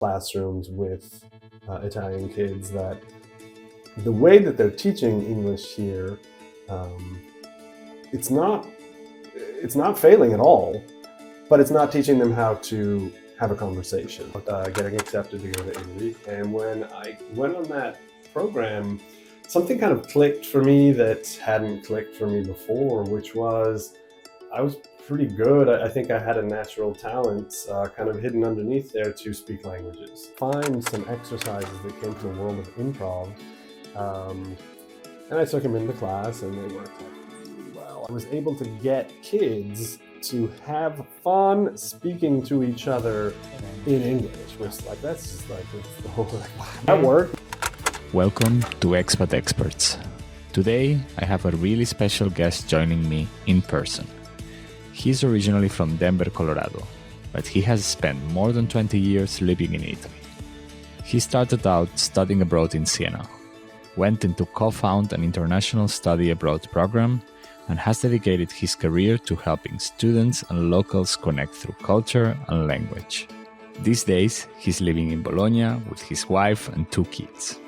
classrooms with Italian kids that the way that they're teaching English here, it's not failing at all, but it's not teaching them how to have a conversation. Getting accepted to go to Italy, and when I went on that program, something kind of clicked for me that hadn't clicked for me before, which was I was pretty good. I think I had a natural talent kind of hidden underneath there to speak languages. Find some exercises that came from the world of improv, and I took them into class, and they worked out really well. I was able to get kids to have fun speaking to each other in English, which that's just it's the whole wow, that worked. Welcome to Expat Experts. Today I have a really special guest joining me in person. He's originally from Denver, Colorado, but he has spent more than 20 years living in Italy. He started out studying abroad in Siena, went into co-found an international study abroad program, and has dedicated his career to helping students and locals connect through culture and language. These days, he's living in Bologna with his wife and 2 kids.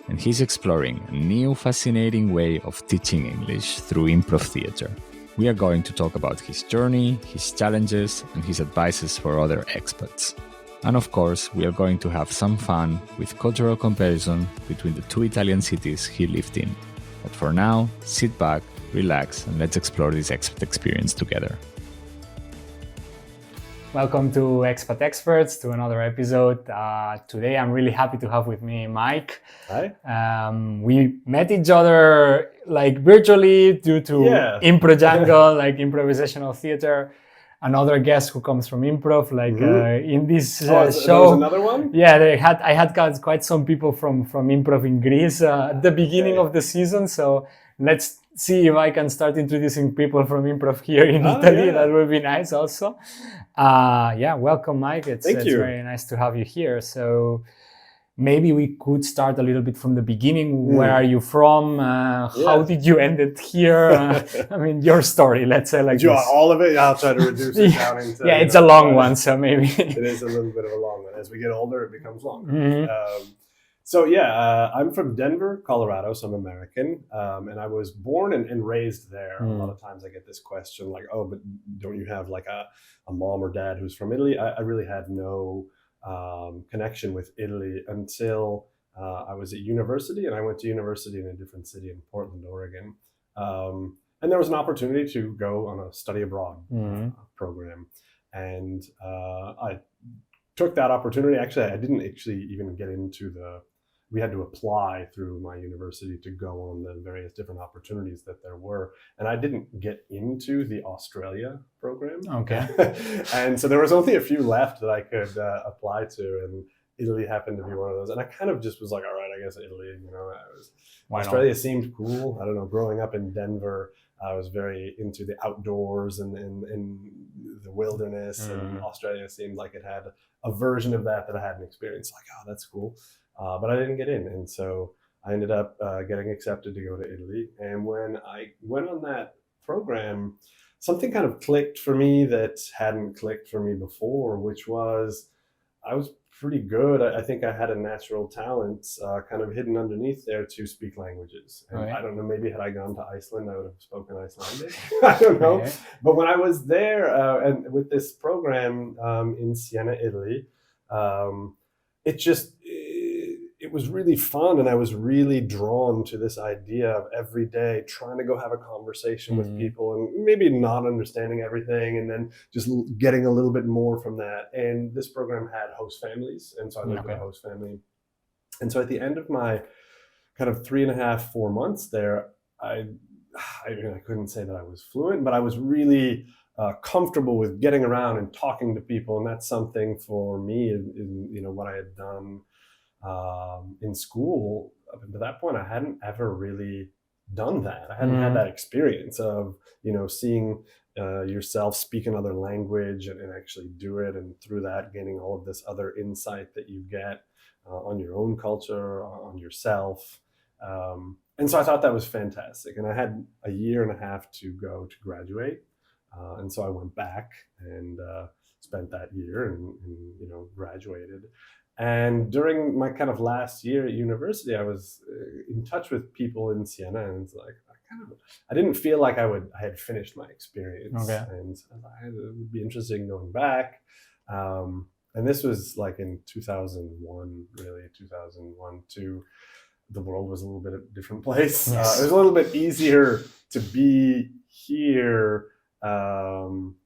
And he's exploring a new fascinating way of teaching English through improv theater. We are going to talk about his journey, his challenges, and his advices for other expats. And of course, we are going to have some fun with cultural comparison between the 2 Italian cities he lived in. But for now, sit back, relax, and let's explore this expat experience together. Welcome to Expat Experts, to another episode. Today I'm really happy to have with me Mike. Hi. We met each other virtually due to Impro Jungle, improvisational theater. Another guest who comes from improv, in this show. There was another one? Yeah, I had quite some people from improv in Greece at the beginning of the season. So let's see if I can start introducing people from improv here in Italy. Yeah. That would be nice also. Welcome, Mike. It's very nice to have you here. So maybe we could start a little bit from the beginning. Where are you from? How did you end it here? Your story, let's say Do you want all of it? I'll try to reduce it down into... Yeah, it's a long one, so maybe... It is a little bit of a long one. As we get older, it becomes longer. Mm-hmm. I'm from Denver, Colorado, so I'm American, and I was born and raised there. A lot of times I get this question but don't you have a mom or dad who's from Italy? I really had no connection with Italy until I was at university, and I went to university in a different city in Portland, Oregon. And there was an opportunity to go on a study abroad program, and I took that opportunity. Actually, I didn't even get into we had to apply through my university to go on the various different opportunities that there were. And I didn't get into the Australia program. Okay. And so there was only a few left that I could apply to. And Italy happened to be one of those. And I kind of just was like, all right, I guess Italy, Australia seemed cool. I don't know, growing up in Denver, I was very into the outdoors and the wilderness. And Australia seemed like it had a version of that I hadn't experienced. That's cool. But I didn't get in, and so I ended up getting accepted to go to Italy. And when I went on that program, something kind of clicked for me that hadn't clicked for me before, which was I was pretty good. I think I had a natural talent kind of hidden underneath there to speak languages. And I don't know, maybe had I gone to Iceland, I would have spoken Icelandic. I don't know. Okay. But when I was there and with this program in Siena, Italy, it was really fun, and I was really drawn to this idea of every day trying to go have a conversation with people and maybe not understanding everything, and then just getting a little bit more from that. And this program had host families, and so I lived with a host family. And so at the end of my kind of 3.5, 4 months there, I couldn't say that I was fluent, but I was really comfortable with getting around and talking to people. And that's something for me in what I had done in school. Up to that point, I hadn't ever really done that. I hadn't had that experience of seeing yourself speak another language and actually do it, and through that gaining all of this other insight that you get on your own culture, on yourself. And so I thought that was fantastic, and I had a 1.5 years to go to graduate, and so I went back and spent that year and graduated. And during my kind of last year at university, I was in touch with people in Siena, and it's like I didn't feel like I had finished my experience, Okay. and it would be interesting going back. And this was like in 2001, really 2001, 2. The world was a little bit of a different place. Yes. It was a little bit easier to be here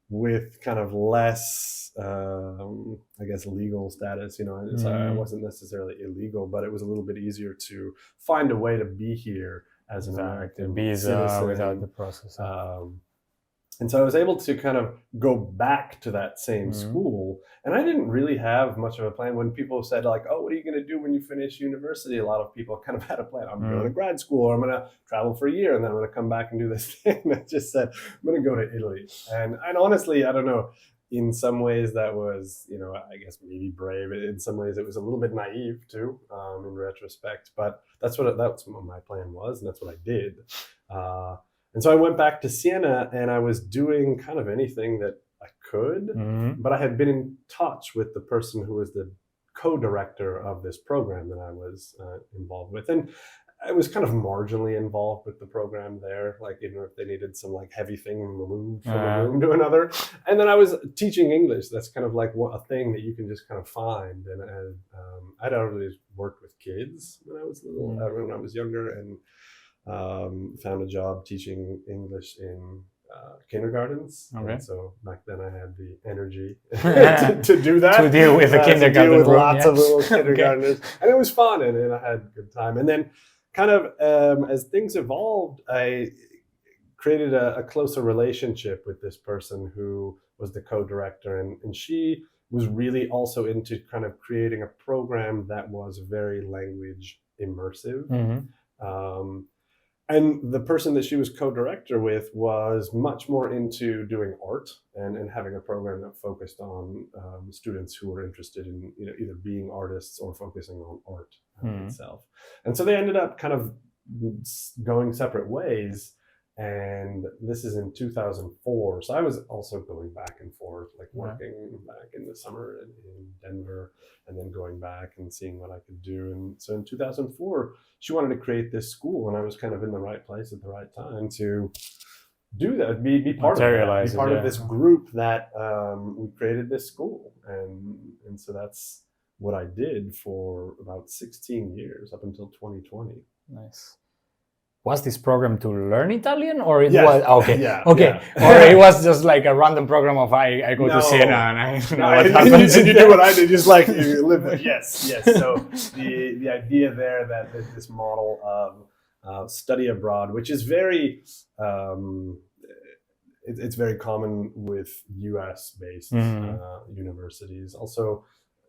with kind of less, I guess, legal status. You know, I wasn't necessarily illegal, but it was a little bit easier to find a way to be here as an American visa citizen without the process. And so I was able to kind of go back to that same school. And I didn't really have much of a plan. When people said like, oh, what are you going to do when you finish university? A lot of people kind of had a plan. I'm going to grad school, or I'm going to travel for a year, and then I'm going to come back and do this thing. I just said, I'm going to go to Italy. And honestly, I don't know, in some ways that was, you know, I guess maybe brave. In some ways it was a little bit naive too, in retrospect. But that's what my plan was, and that's what I did. And so I went back to Siena, and I was doing kind of anything that I could, but I had been in touch with the person who was the co-director of this program that I was involved with. And I was kind of marginally involved with the program there, like, you know, if they needed some like heavy thing moved from a room to another. And then I was teaching English. That's kind of like a thing that you can just kind of find. And I'd always worked with kids when I was little, when I was younger, and found a job teaching English in kindergartens. Okay. And so back then I had the energy to do that. To deal with the kindergarten to deal with room, lots of little kindergartners. And it was fun, and I had a good time. And then kind of as things evolved, I created a closer relationship with this person who was the co-director. And she was really also into kind of creating a program that was very language immersive. And the person that she was co-director with was much more into doing art and having a program that focused on students who were interested in, you know, either being artists or focusing on art itself. And so they ended up kind of going separate ways. And this is in 2004. So I was also going back and forth, like working back in the summer in Denver, and then going back and seeing what I could do. And so in 2004, she wanted to create this school, and I was kind of in the right place at the right time to do that, be part of that, be part of this group that we created this school. And so that's what I did for about 16 years, up until 2020. Nice. Was this program to learn Italian, or it Yes. was okay? Yeah, okay, yeah. Or it was just like a random program of I go to Siena and I know what happens. And you do what I did, just like you live there. Yes. So the idea there that there's this model of study abroad, which is very it's very common with U.S. based universities, also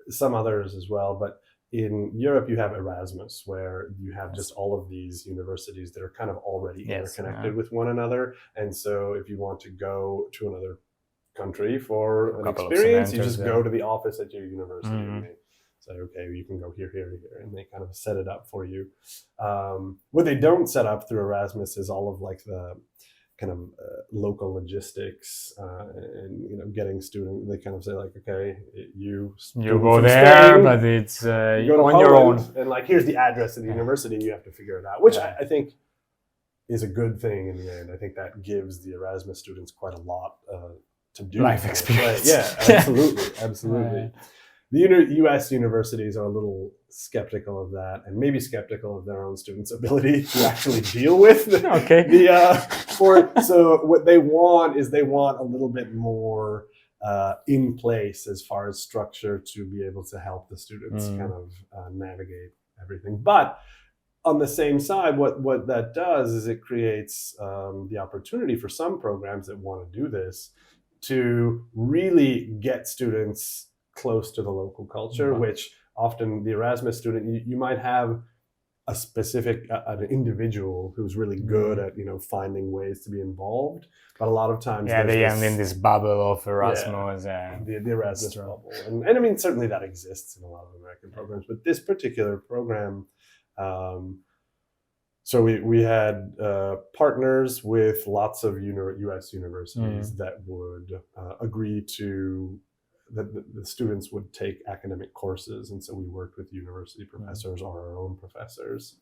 some others as well, but in Europe, you have Erasmus, where you have just all of these universities that are kind of already interconnected with one another. And so if you want to go to another country for an experience, you just go to the office at your university and they say, okay, you can go here, and they kind of set it up for you. What they don't set up through Erasmus is all of like the kind of local logistics and, you know, getting students. They kind of say like, okay, you go there, Spain, but it's you go on your own, and like, here's the address of the university, and you have to figure it out, which I think is a good thing in the end. I think that gives the Erasmus students quite a lot to do. Life experience. Absolutely. The U.S. universities are a little skeptical of that, and maybe skeptical of their own students' ability to actually deal with so what they want is they want a little bit more in place as far as structure to be able to help the students kind of navigate everything. But on the same side, what that does is it creates the opportunity for some programs that want to do this to really get students close to the local culture, which often the Erasmus student, you might have a specific an individual who's really good at, you know, finding ways to be involved, but a lot of times they end in this bubble of Erasmus. The Erasmus bubble, and I mean, certainly that exists in a lot of American programs, but this particular program, so we had partners with lots of U.S. universities that would agree to the students would take academic courses, and so we worked with university professors or our own professors.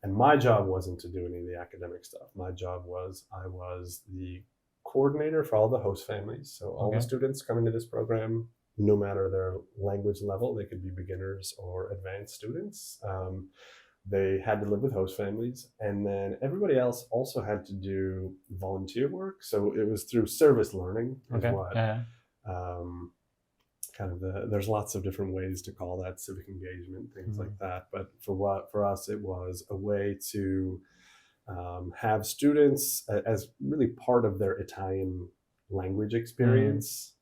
And my job wasn't to do any of the academic stuff. My job was I was the coordinator for all the host families. So all the students coming to this program, no matter their language level, they could be beginners or advanced students. They had to live with host families, and then everybody else also had to do volunteer work. So it was through service learning is what kind of there's lots of different ways to call that, civic engagement, things like that. But for us, it was a way to have students as really part of their Italian language experience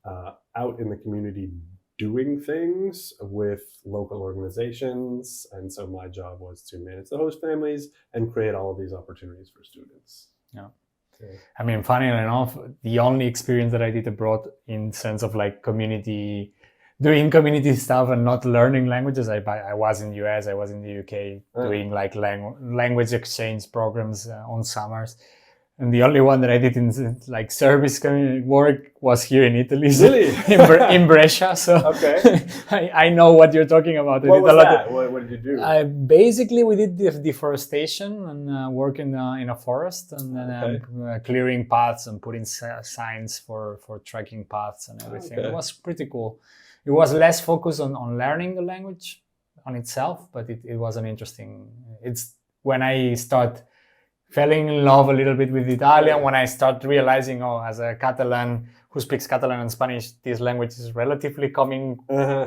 out in the community doing things with local organizations. And so my job was to manage the host families and create all of these opportunities for students. Yeah. I mean, funny enough, the only experience that I did abroad in sense of like doing community stuff and not learning languages, I was in the US, I was in the UK doing like language exchange programs on summers. And the only one that I did in like service work was here in Italy. Really? in Brescia. So I know what you're talking about. What was that? What did you do? Basically, we did deforestation and work in a forest, and then clearing paths and putting signs for trekking paths and everything. It was pretty cool. It was less focused on learning the language on itself, but it was an interesting. It's when I fell in love a little bit with Italian, when I start realizing, as a Catalan who speaks Catalan and Spanish, this language is relatively coming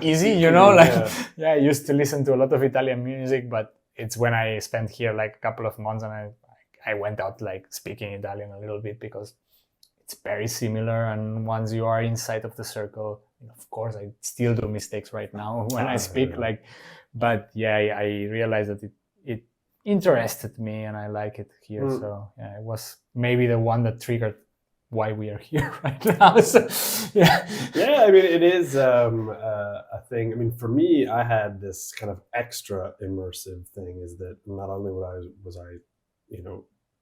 easy, you know, I used to listen to a lot of Italian music, but it's when I spent here like a couple of months and I went out like speaking Italian a little bit because it's very similar. And once you are inside of the circle, of course, I still do mistakes right now when I speak but I realized that it interested me and I like it here. So it was maybe the one that triggered why we are here right now. So, I mean, it is a thing. I mean, for me, I had this kind of extra immersive thing is that not only was I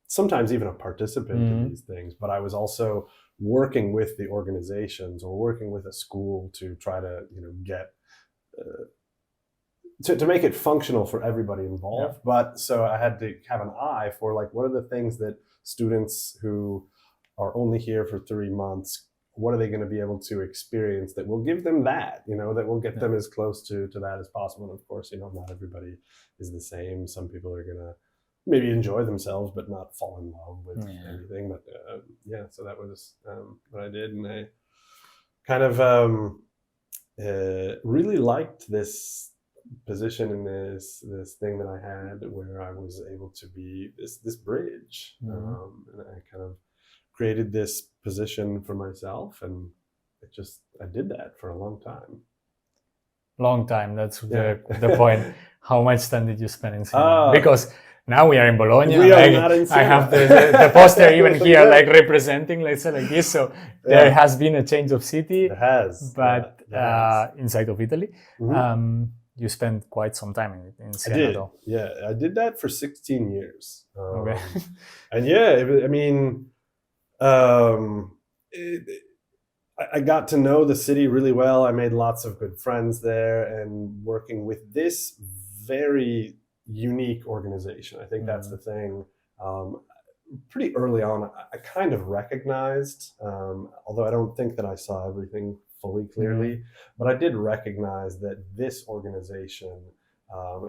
sometimes even a participant in these things, but I was also working with the organizations or working with a school to try to get to make it functional for everybody involved. But so I had to have an eye for like, what are the things that students who are only here for 3 months, what are they going to be able to experience that will give them that, that will get them as close to that as possible. And of course, not everybody is the same. Some people are going to maybe enjoy themselves, but not fall in love with anything. But so that was what I did. And I kind of really liked this position in this thing that I had where I was able to be this bridge. And I kind of created this position for myself, and I did that for a long time. That's the point. How much time did you spend in Siena? Because now we are in Bologna. We are not in Siena. I have the poster even here, like representing, let's say like this. So there has been a change of city. It has. But inside of Italy. You spent quite some time in Siena. I did. Though. Yeah, I did that for 16 years. And I got to know the city really well. I made lots of good friends there, and working with this very unique organization. I think that's the thing. Pretty early on, I kind of recognized, although I don't think that I saw everything fully clearly, but I did recognize that this organization,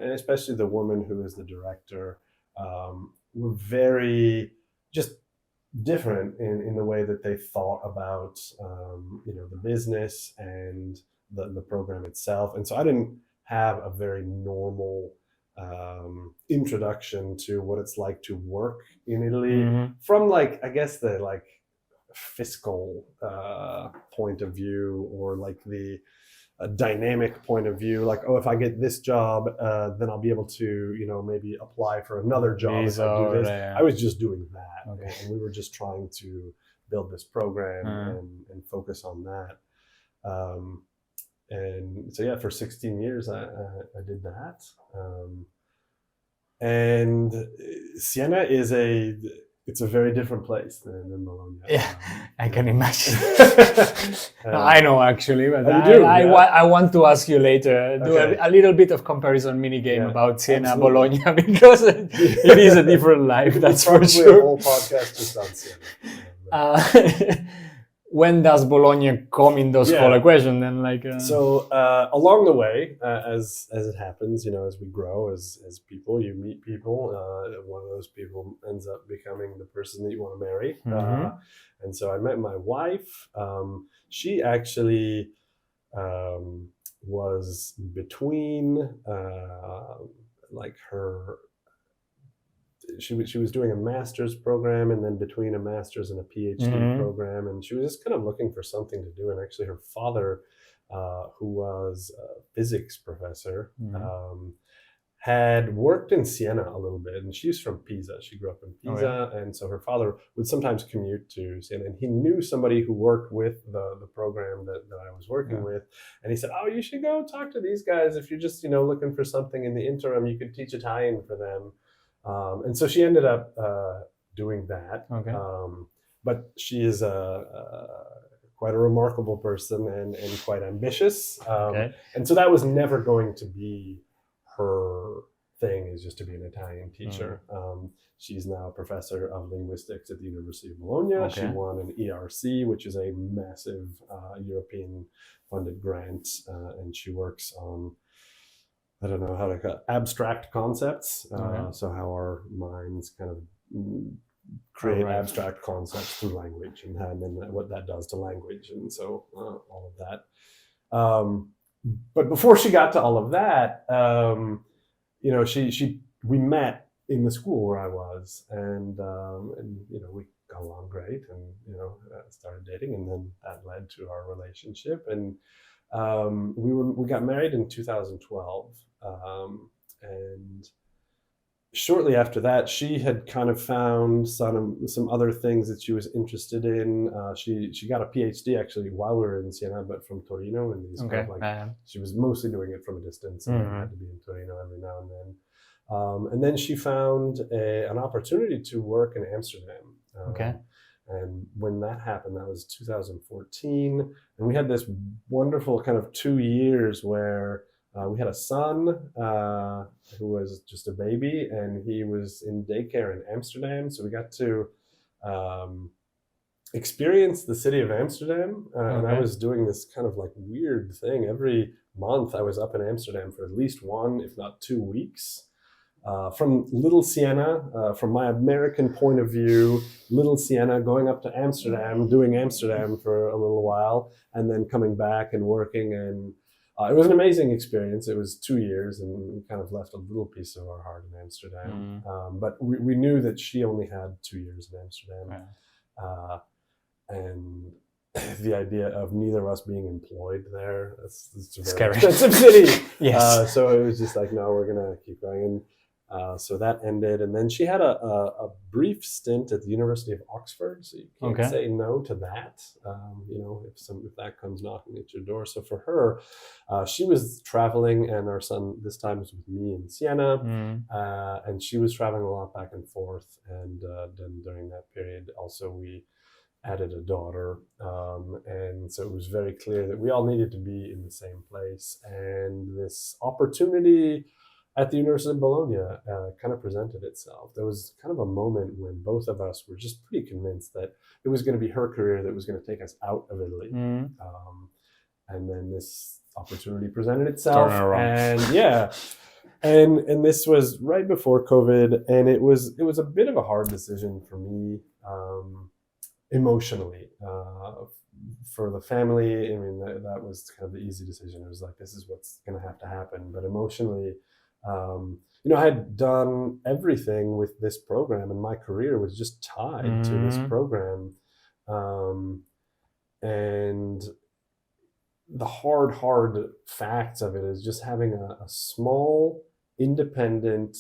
and especially the woman who is the director, were very just different in the way that they thought about the business and the program itself. And so I didn't have a very normal introduction to what it's like to work in Italy from like, I guess the like fiscal point of view, or like the dynamic point of view, like, if I get this job, then I'll be able to, maybe apply for another job if I do this. I was just doing that. And we were just trying to build this program and focus on that. And so, for 16 years, I did that. And Siena is it's a very different place than Bologna. Yeah, I can imagine. Uh, I know actually, but you do, yeah? I want to ask you later, do Okay. a little bit of comparison mini game Yeah, about Siena, absolutely. Bologna, because it is a different life, that's for Probably sure. a whole podcast just on Siena. When does Bologna come in those whole equation? Then, So along the way, as it happens, as we grow as people, you meet people. One of those people ends up becoming the person that you want to marry. And so I met my wife. She actually was between her. She was doing a master's program, and then between a master's and a PhD program, and she was just kind of looking for something to do. And actually, her father, who was a physics professor, had worked in Siena a little bit, and she's from Pisa. She grew up in Pisa, and so her father would sometimes commute to Siena, and he knew somebody who worked with the program that I was working with, and he said, "Oh, you should go talk to these guys. If you're just looking for something in the interim, you could teach Italian for them." And so she ended up doing that. Okay. But she is quite a remarkable person and quite ambitious. And so that was never going to be her thing, is just to be an Italian teacher. She's now a professor of linguistics at the University of Bologna. She won an ERC, which is a massive European funded grant. And she works on, I don't know how to call it, abstract concepts. So how our minds kind of create abstract concepts through language, and then what that does to language, and so all of that. But before she got to all of that, we met in the school where I was, and we got along great, and started dating, and then that led to our relationship, and we got married in 2012, and shortly after that, she had kind of found some other things that she was interested in. She got a PhD actually while we were in Siena, but from Torino, and she was mostly doing it from a distance, and had to be in Torino every now and then. And then she found an opportunity to work in Amsterdam. And when that happened, that was 2014, and we had this wonderful kind of 2 years where we had a son who was just a baby, and he was in daycare in Amsterdam. So we got to experience the city of Amsterdam. And I was doing this kind of weird thing. Every month I was up in Amsterdam for at least 1, if not 2 weeks. From Little Siena, from my American point of view, Little Siena, going up to Amsterdam, doing Amsterdam for a little while, and then coming back and working. And it was an amazing experience. It was 2 years, and we kind of left a little piece of our heart in Amsterdam. But we knew that she only had 2 years in Amsterdam. And the idea of neither of us being employed there, it's a very expensive city. Yes. So it was just no, we're going to keep going. And so that ended. And then she had a brief stint at the University of Oxford. So you can't say no to that, if that comes knocking at your door. So for her, she was traveling, and our son this time was with me in Siena. And she was traveling a lot back and forth. And then during that period, also we added a daughter. And so it was very clear that we all needed to be in the same place. And this opportunity at the University of Bologna kind of presented itself. There was kind of a moment when both of us were just pretty convinced that it was going to be her career that was going to take us out of Italy. And then this opportunity presented itself. And and this was right before COVID, and it was a bit of a hard decision for me emotionally. For the family, I mean, that was kind of the easy decision. It was this is what's going to have to happen. But emotionally, I had done everything with this program, and my career was just tied to this program. And the hard facts of it is just having a small, independent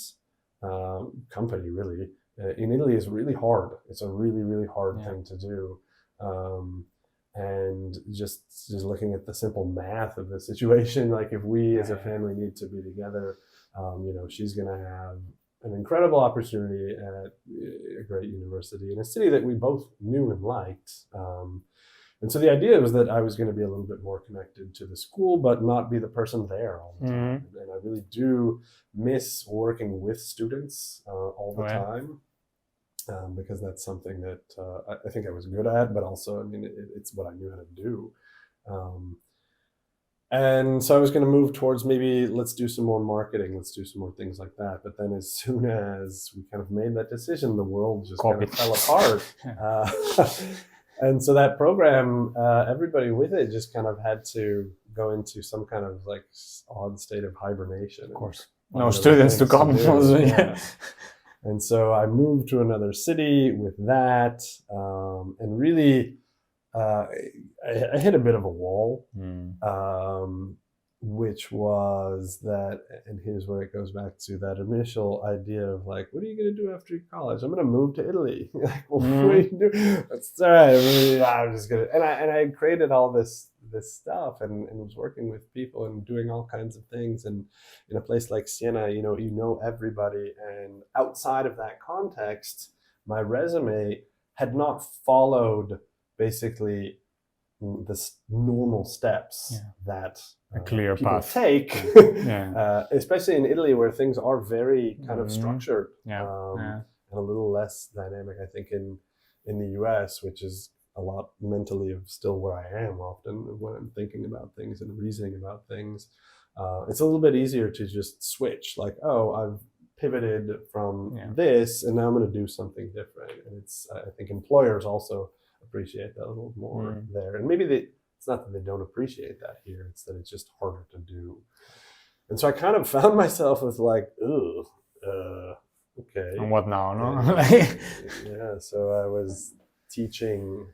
company, really, in Italy is really hard. It's a really, really hard thing to do. And just looking at the simple math of the situation, if we as a family need to be together, she's going to have an incredible opportunity at a great university in a city that we both knew and liked. And so the idea was that I was going to be a little bit more connected to the school, but not be the person there all the time. And I really do miss working with students all the time, because that's something that I think I was good at, but also, I mean, it's what I knew how to do. And so I was going to move towards maybe let's do some more marketing, let's do some more things like that. But then as soon as we kind of made that decision, the world just kind of fell apart. And so that program, everybody with it just kind of had to go into some kind of like odd state of hibernation. Of course. No students to come. And so I moved to another city with that, and really I hit a bit of a wall, which was that, and here's where it goes back to that initial idea of like, what are you going to do after college? I'm going to move to Italy. Like, well, what do you do? That's all right. I'm just going to, and I created all this stuff and was working with people and doing all kinds of things. And in a place like Siena, you know everybody. And outside of that context, my resume had not followed basically the normal steps that a clear people path take, especially in Italy where things are very kind of structured, and a little less dynamic, I think, in the US, which is a lot mentally of still where I am often when I'm thinking about things and reasoning about things. It's a little bit easier to just switch, like, oh, I've pivoted from this and now I'm going to do something different. And it's, I think employers also appreciate that a little more there. And maybe it's not that they don't appreciate that here, it's that it's just harder to do. And so I kind of found myself with like, okay. And what now? No? Yeah, so I was teaching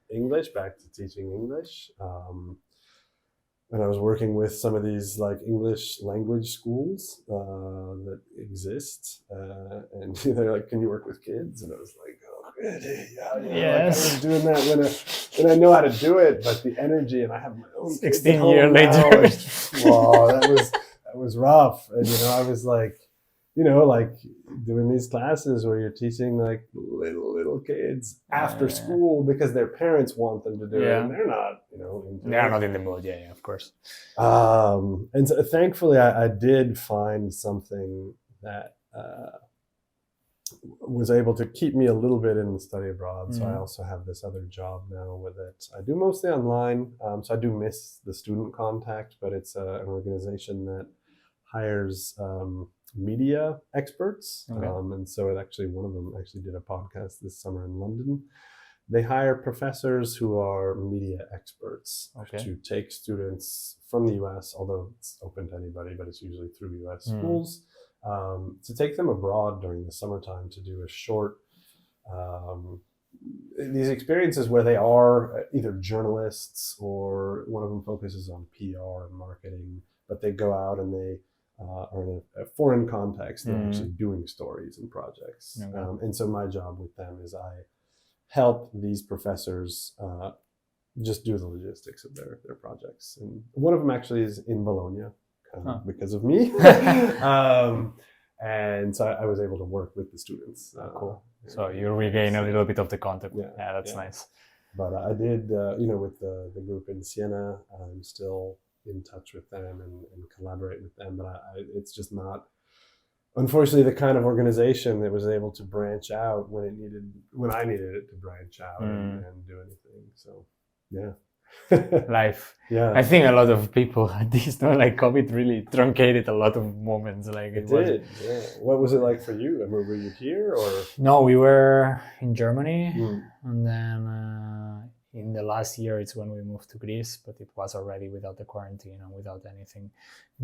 English, back to teaching English. And I was working with some of these like English language schools that exist. And they're like, can you work with kids? And I was like, oh, really? Yeah. Yes. Like I was doing that when I know how to do it, but the energy, and I have my own 16 years later. Wow, that was rough. And, I was like, like doing these classes where you're teaching like little kids after school because their parents want them to do it, and they're not, they're not in the mood. Yeah, of course. And so thankfully, I did find something that was able to keep me a little bit in the study abroad. So I also have this other job now with it. I do mostly online, so I do miss the student contact, but it's an organization that hires media experts. And so one of them actually did a podcast this summer in London. They hire professors who are media experts to take students from the US, although it's open to anybody, but it's usually through US schools, to take them abroad during the summertime to do a short, these experiences where they are either journalists or one of them focuses on PR and marketing, but they go out and they are in a foreign context. They're actually doing stories and projects. And so my job with them is I help these professors just do the logistics of their projects. And one of them actually is in Bologna because of me. And so I was able to work with the students. Cool. So you regain a little bit of the contact. Yeah, that's nice. But I did, with the group in Siena, I'm still in touch with them and collaborate with them, but it's just not, unfortunately, the kind of organization that was able to branch out when I needed it to branch out and do anything. So life. I think a lot of people had this, like COVID really truncated a lot of moments. Like it did. What was it like for you? I mean, were you here or? No, we were in Germany, and then in the last year, it's when we moved to Greece, but it was already without the quarantine and without anything.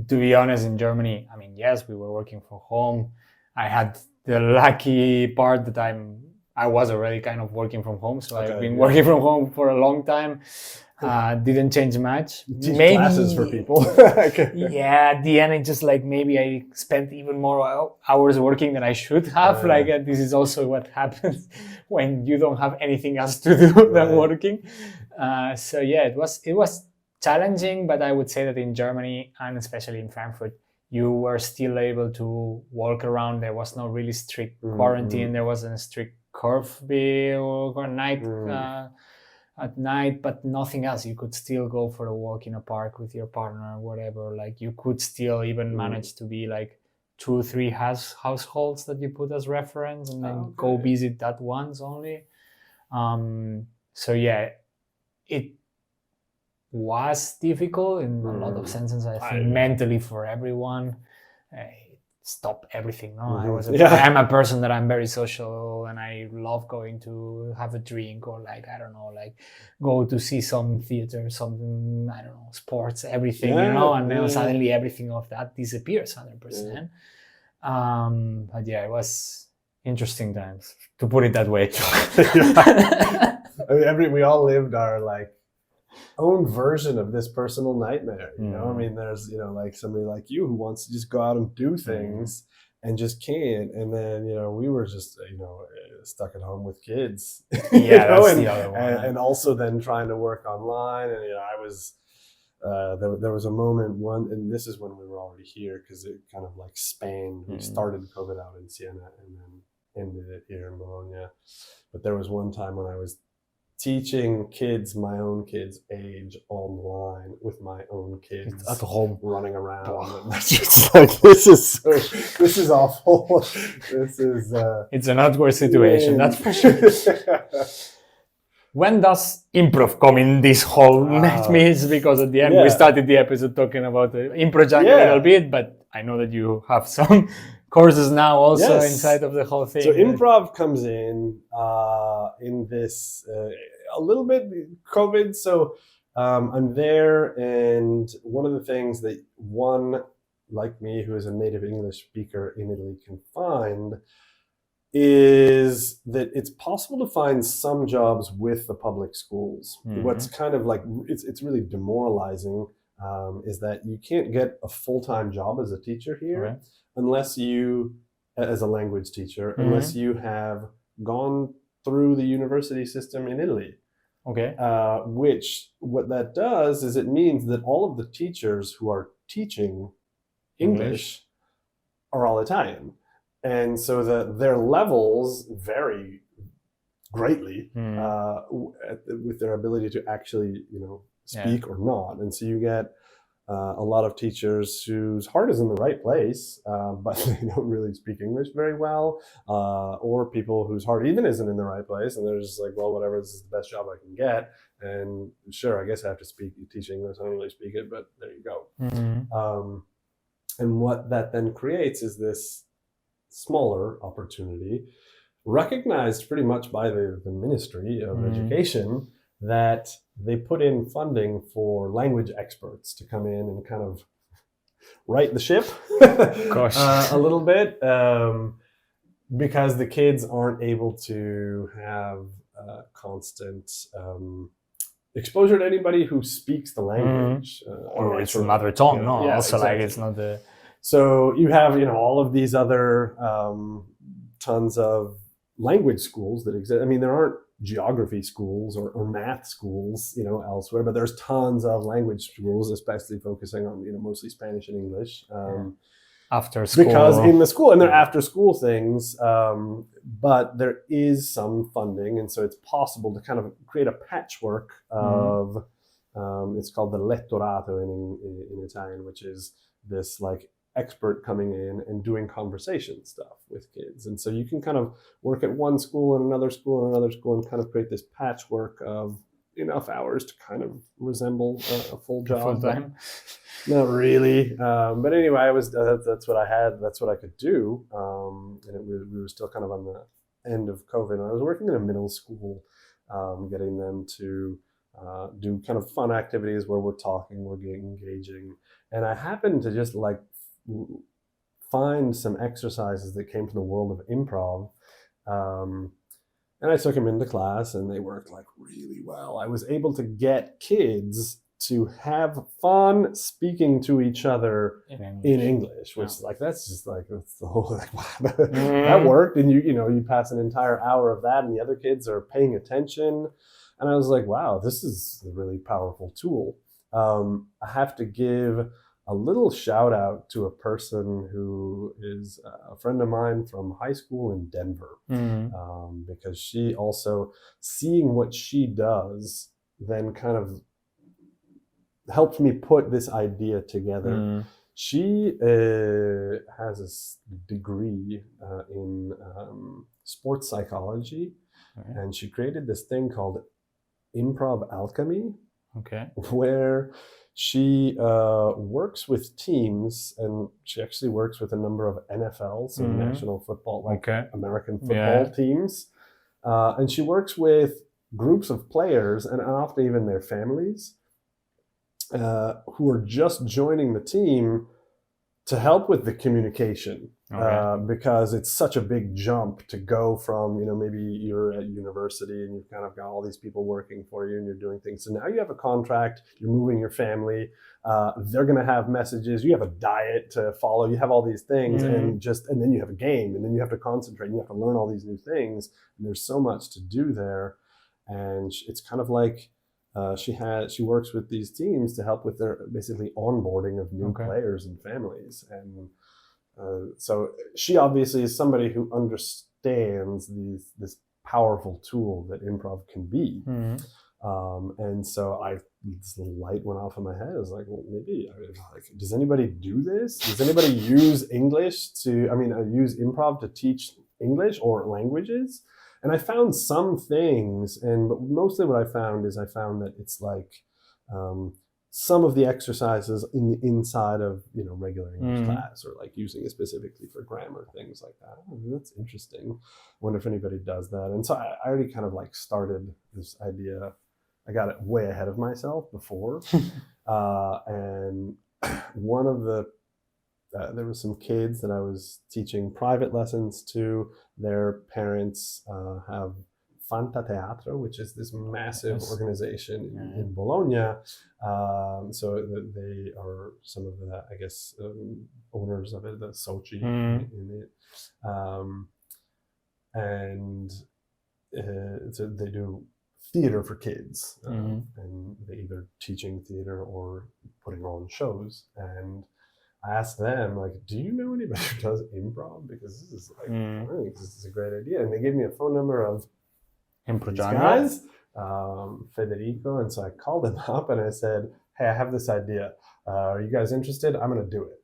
To be honest, in Germany, I mean, yes, we were working from home. I had the lucky part that I was already kind of working from home, so I've been working from home for a long time. Didn't change much. Maybe classes for people. At the end, it's just like maybe I spent even more hours working than I should have. This is also what happens when you don't have anything else to do than working. It was challenging, but I would say that in Germany and especially in Frankfurt, you were still able to walk around. There was no really strict quarantine. There wasn't a strict curfew or night at night, but nothing else. You could still go for a walk in a park with your partner or whatever. Like you could still even manage to be like 2-3 households that you put as reference and then go visit that once only. So yeah, it was difficult in a lot of senses. I think mentally for everyone. Stop everything. No, I'm a person that I'm very social and I love going to have a drink or like, I don't know, like go to see some theater, something, I don't know, sports, everything, and then suddenly everything of that disappears 100%. But yeah, it was interesting times, to put it that way. I mean, we all lived our like own version of this personal nightmare, you know. I mean, there's like somebody like you who wants to just go out and do things and just can't, and then we were just stuck at home with kids, that's the other one, and also then trying to work online, and I was there was a moment and this is when we were already here because it kind of like spanned. We started COVID out in Siena and then ended it here in Bologna, but there was one time when I was teaching kids my own kids' age online with my own kids at home running around. It's like this is awful. This is it's an awkward situation, that's for sure. When does improv come in this whole mess? Because at the end we started the episode talking about the improv jungle a little bit, but I know that you have some courses now also inside of the whole thing. So improv comes in this a little bit COVID. So I'm there, and one of the things that one like me who is a native English speaker in Italy can find is that it's possible to find some jobs with the public schools. What's kind of like it's really demoralizing is that you can't get a full-time job as a teacher here unless you, as a language teacher, unless you have gone through the university system in Italy. Okay. Which what that does is it means that all of the teachers who are teaching English are all Italian. And so their levels vary greatly with their ability to actually, speak or not. And so you get a lot of teachers whose heart is in the right place, but they don't really speak English very well, or people whose heart even isn't in the right place, and they're just like, well, whatever, this is the best job I can get, and sure, I guess I have to teach English, I don't really speak it, but there you go. And what that then creates is this smaller opportunity, recognized pretty much by the Ministry of Education, that they put in funding for language experts to come in and kind of right the ship a little bit, because the kids aren't able to have constant exposure to anybody who speaks the language. Or it's a mother tongue, like it's not the... So you have, all of these other tons of language schools that exist. I mean, there aren't geography schools or math schools, elsewhere, but there's tons of language schools, especially focusing on, mostly Spanish and English. After school. Because in the school, and they're after school things, but there is some funding. And so it's possible to kind of create a patchwork of, it's called the lettorato in Italian, which is this like expert coming in and doing conversation stuff with kids. And so you can kind of work at one school and another school and another school and kind of create this patchwork of enough hours to kind of resemble a full job. Full time. Not really. But anyway, that's what I had. That's what I could do. And we were still kind of on the end of COVID. And I was working in a middle school, getting them to do kind of fun activities where we're talking, we're getting engaging. And I happened to just like find some exercises that came from the world of improv. And I took them into class and they worked like really well. I was able to get kids to have fun speaking to each other in English, which is like, that's the whole, like, wow, that worked. And you pass an entire hour of that and the other kids are paying attention. And I was like, wow, this is a really powerful tool. I have to give a little shout out to a person who is a friend of mine from high school in Denver, because she also, seeing what she does, then kind of helped me put this idea together. She has a degree in sports psychology, and she created this thing called improv alchemy, where she works with teams, and she actually works with a number of NFL, so national football, American football teams, and she works with groups of players and often even their families who are just joining the team to help with the communication, because it's such a big jump to go from, maybe you're at university and you've kind of got all these people working for you and you're doing things. So now you have a contract, you're moving your family, they're going to have messages, you have a diet to follow, you have all these things, and then you have a game, and then you have to concentrate and you have to learn all these new things. And there's so much to do there. And it's kind of like, she works with these teams to help with their basically onboarding of new players and families. And so she obviously is somebody who understands this powerful tool that improv can be. And so this little light went off in my head. I was like, well, maybe, does anybody do this? Does anybody use use improv to teach English or languages? And I found some things, but mostly what I found that it's like some of the exercises in the inside of regular English class, or like using it specifically for grammar, things like that. Oh, that's interesting. I wonder if anybody does that. And so I already kind of like started this idea. I got it way ahead of myself before, and one of the there were some kids that I was teaching private lessons to. Their parents have Fanta Teatro, which is this massive organization in Bologna. So they are some of the, I guess, owners of it, the soci in it. And so they do theater for kids, and they either teaching theater or putting on shows. And I asked them, like, do you know anybody who does improv? Because this is like, I think this is a great idea. And they gave me a phone number of these guys, Federico. And so I called them up and I said, hey, I have this idea. Are you guys interested? I'm going to do it.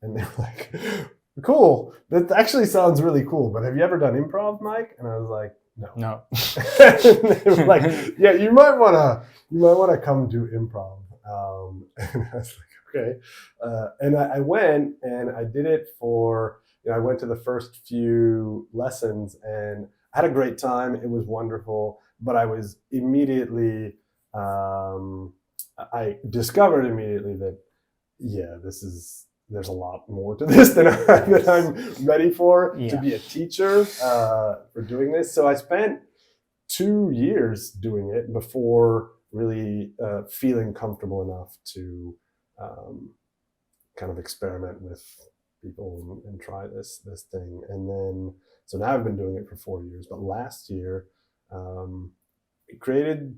And they were like, cool. That actually sounds really cool. But have you ever done improv, Mike? And I was like, no. And they were like, yeah, you might want to come do improv. And I was like, okay. And I went and I did it for, I went to the first few lessons and I had a great time. It was wonderful, but I was immediately, I discovered immediately that, there's a lot more to this than I'm ready for to be a teacher for doing this. So I spent 2 years doing it before really feeling comfortable enough to kind of experiment with people and try this thing. And then, so now I've been doing it for 4 years, but last year I created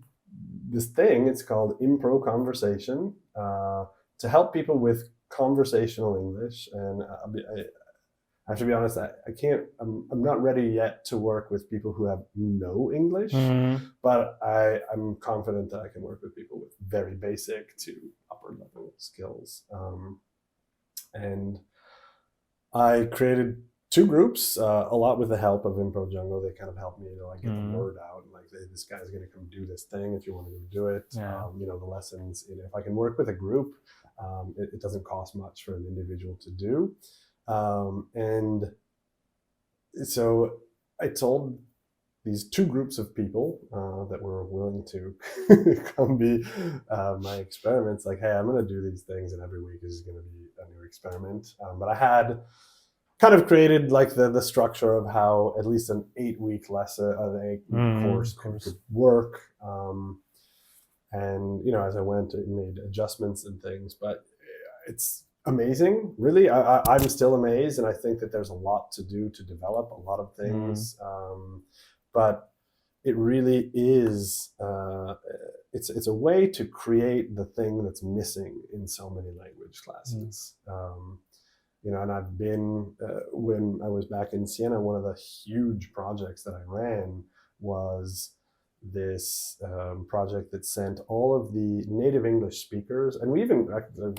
this thing. It's called Impro Conversation to help people with conversational English. And I have to be honest, I'm not ready yet to work with people who have no English, but I'm confident that I can work with people with very basic to upper level skills. And I created 2 groups, a lot with the help of Impro Jungle. They kind of helped me to get the word out. Like, hey, this guy's going to come do this thing if you want to go do it. The lessons, if I can work with a group, it doesn't cost much for an individual to do. And so I told these 2 groups of people that were willing to come be my experiments, like, hey, I'm going to do these things and every week is going to be a new experiment. But I had kind of created like the structure of how at least an 8-week lesson, an 8-week course could work. And, as I went, I made adjustments and things, but it's amazing. Really, I'm still amazed. And I think that there's a lot to do to develop a lot of things. But it really is. It's a way to create the thing that's missing in so many language classes. And I've been when I was back in Siena, one of the huge projects that I ran was this project that sent all of the native English speakers, and we even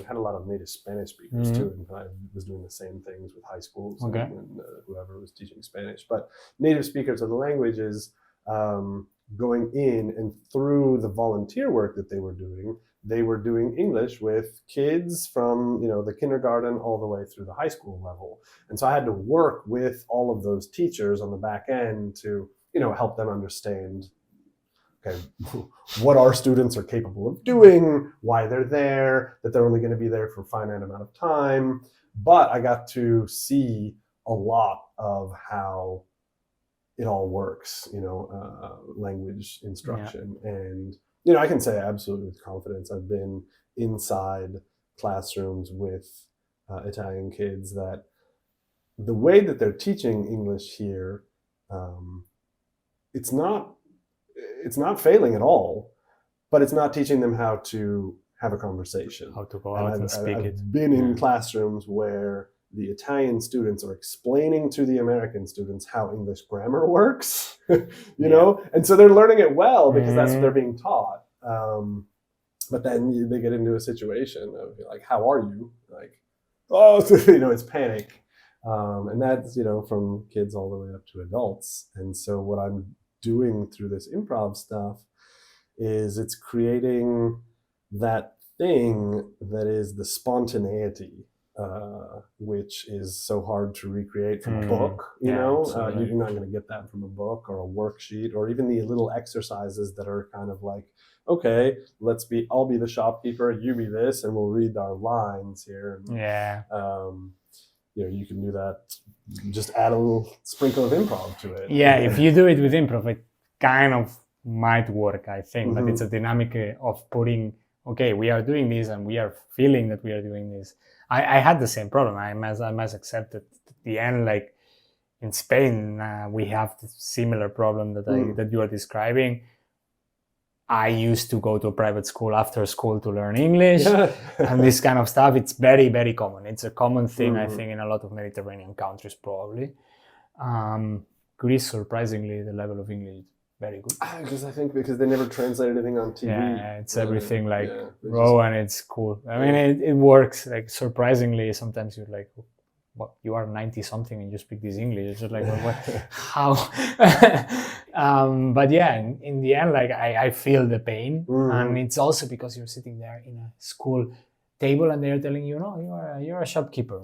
had a lot of native Spanish speakers too, and I was doing the same things with high schools and whoever was teaching Spanish, but native speakers of the languages going in, and through the volunteer work that they were doing English with kids from the kindergarten all the way through the high school level. And so I had to work with all of those teachers on the back end to help them understand, okay, what our students are capable of doing, why they're there, that they're only going to be there for a finite amount of time. But I got to see a lot of how it all works, language instruction. And, I can say absolutely with confidence, I've been inside classrooms with Italian kids that the way that they're teaching English here, it's not failing at all, but it's not teaching them how to have a conversation. How to go out and speak it. I've been in classrooms where the Italian students are explaining to the American students how English grammar works, know? And so they're learning it well because that's what they're being taught. But then they get into a situation of like, how are you? Like, oh, it's panic. And that's, from kids all the way up to adults. And so what I'm doing through this improv stuff is it's creating that thing that is the spontaneity, which is so hard to recreate from a book. You're not going to get that from a book or a worksheet, or even the little exercises that are kind of like, okay, I'll be the shopkeeper, you be this, and we'll read our lines here. You can do that. Just add a little sprinkle of improv to it. Yeah, if you do it with improv, it kind of might work, I think. But it's a dynamic of putting, okay, we are doing this and we are feeling that we are doing this. I had the same problem. I must accept that at the end, like in Spain, we have the similar problem that you are describing. I used to go to a private school after school to learn English and this kind of stuff. It's very, very common. It's a common thing, I think, in a lot of Mediterranean countries, probably. Greece, surprisingly, the level of English is very good. Because they never translate anything on TV. Yeah, it's everything raw and it's cool. I mean, it works. Like, surprisingly, sometimes you're like, what, you are 90 something and you speak this English. It's just like, what, how? But yeah, in the end, like I feel the pain, and it's also because you're sitting there in a school table and they're telling you, no, you're a shopkeeper.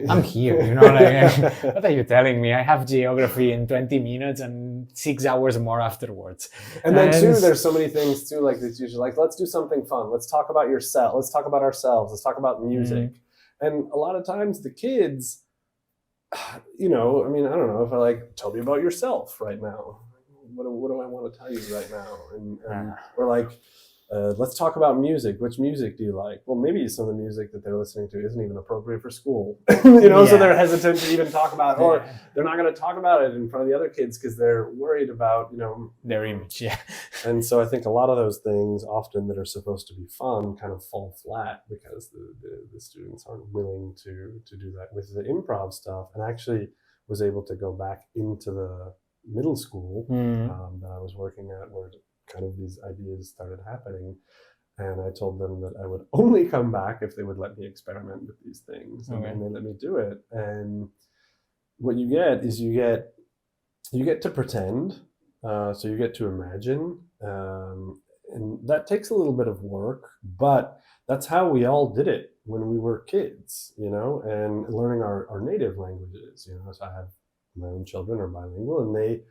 I'm here, like, what are you telling me? I have geography in 20 minutes and 6 hours more afterwards. And then too, there's so many things too, like this usually, like, let's do something fun. Let's talk about yourself. Let's talk about ourselves. Let's talk about music. And a lot of times the kids, I don't know if I tell me about yourself right now. What do I want to tell you right now? And we're like, let's talk about music. Which music do you like? Well, maybe some of the music that they're listening to isn't even appropriate for school, so they're hesitant to even talk about it, or they're not going to talk about it in front of the other kids because they're worried about, their image. Yeah. And so I think a lot of those things often that are supposed to be fun kind of fall flat because the students aren't willing to do that. With the improv stuff, and actually was able to go back into the middle school that I was working at, where kind of these ideas started happening, and I told them that I would only come back if they would let me experiment with these things, and they let me do it. And what you get is you get to pretend, so you get to imagine, and that takes a little bit of work, but that's how we all did it when we were kids, and learning our native languages. So I have my own children are bilingual, and they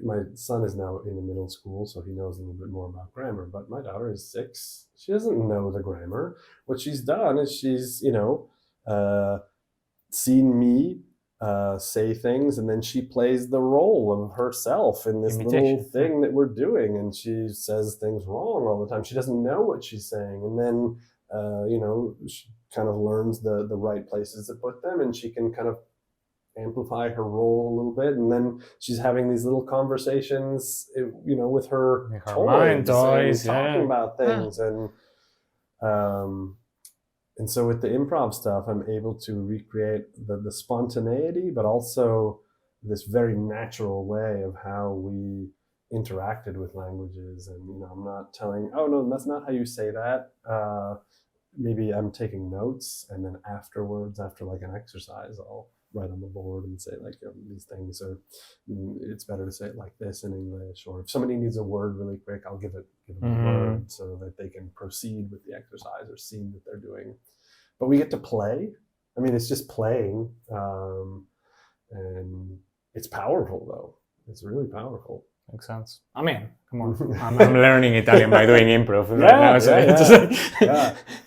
my son is now in the middle school, so he knows a little bit more about grammar, but my daughter is 6. She doesn't know the grammar. What she's done is she's seen me say things, and then she plays the role of herself in this little thing that we're doing, and she says things wrong all the time. She doesn't know what she's saying, and then she kind of learns the right places to put them, and she can kind of amplify her role a little bit, and then she's having these little conversations, with her toys, and talking about things, and so with the improv stuff, I'm able to recreate the spontaneity, but also this very natural way of how we interacted with languages. And I'm not telling, oh no, that's not how you say that. Maybe I'm taking notes, and then afterwards, after like an exercise, I'll write on the board and say like these things, or it's better to say it like this in English. Or if somebody needs a word really quick, I'll give them a word so that they can proceed with the exercise or scene that they're doing. But we get to play. I mean, it's just playing, and it's powerful though. It's really powerful. Makes sense. I mean, come on. I'm learning Italian by doing improv right now. So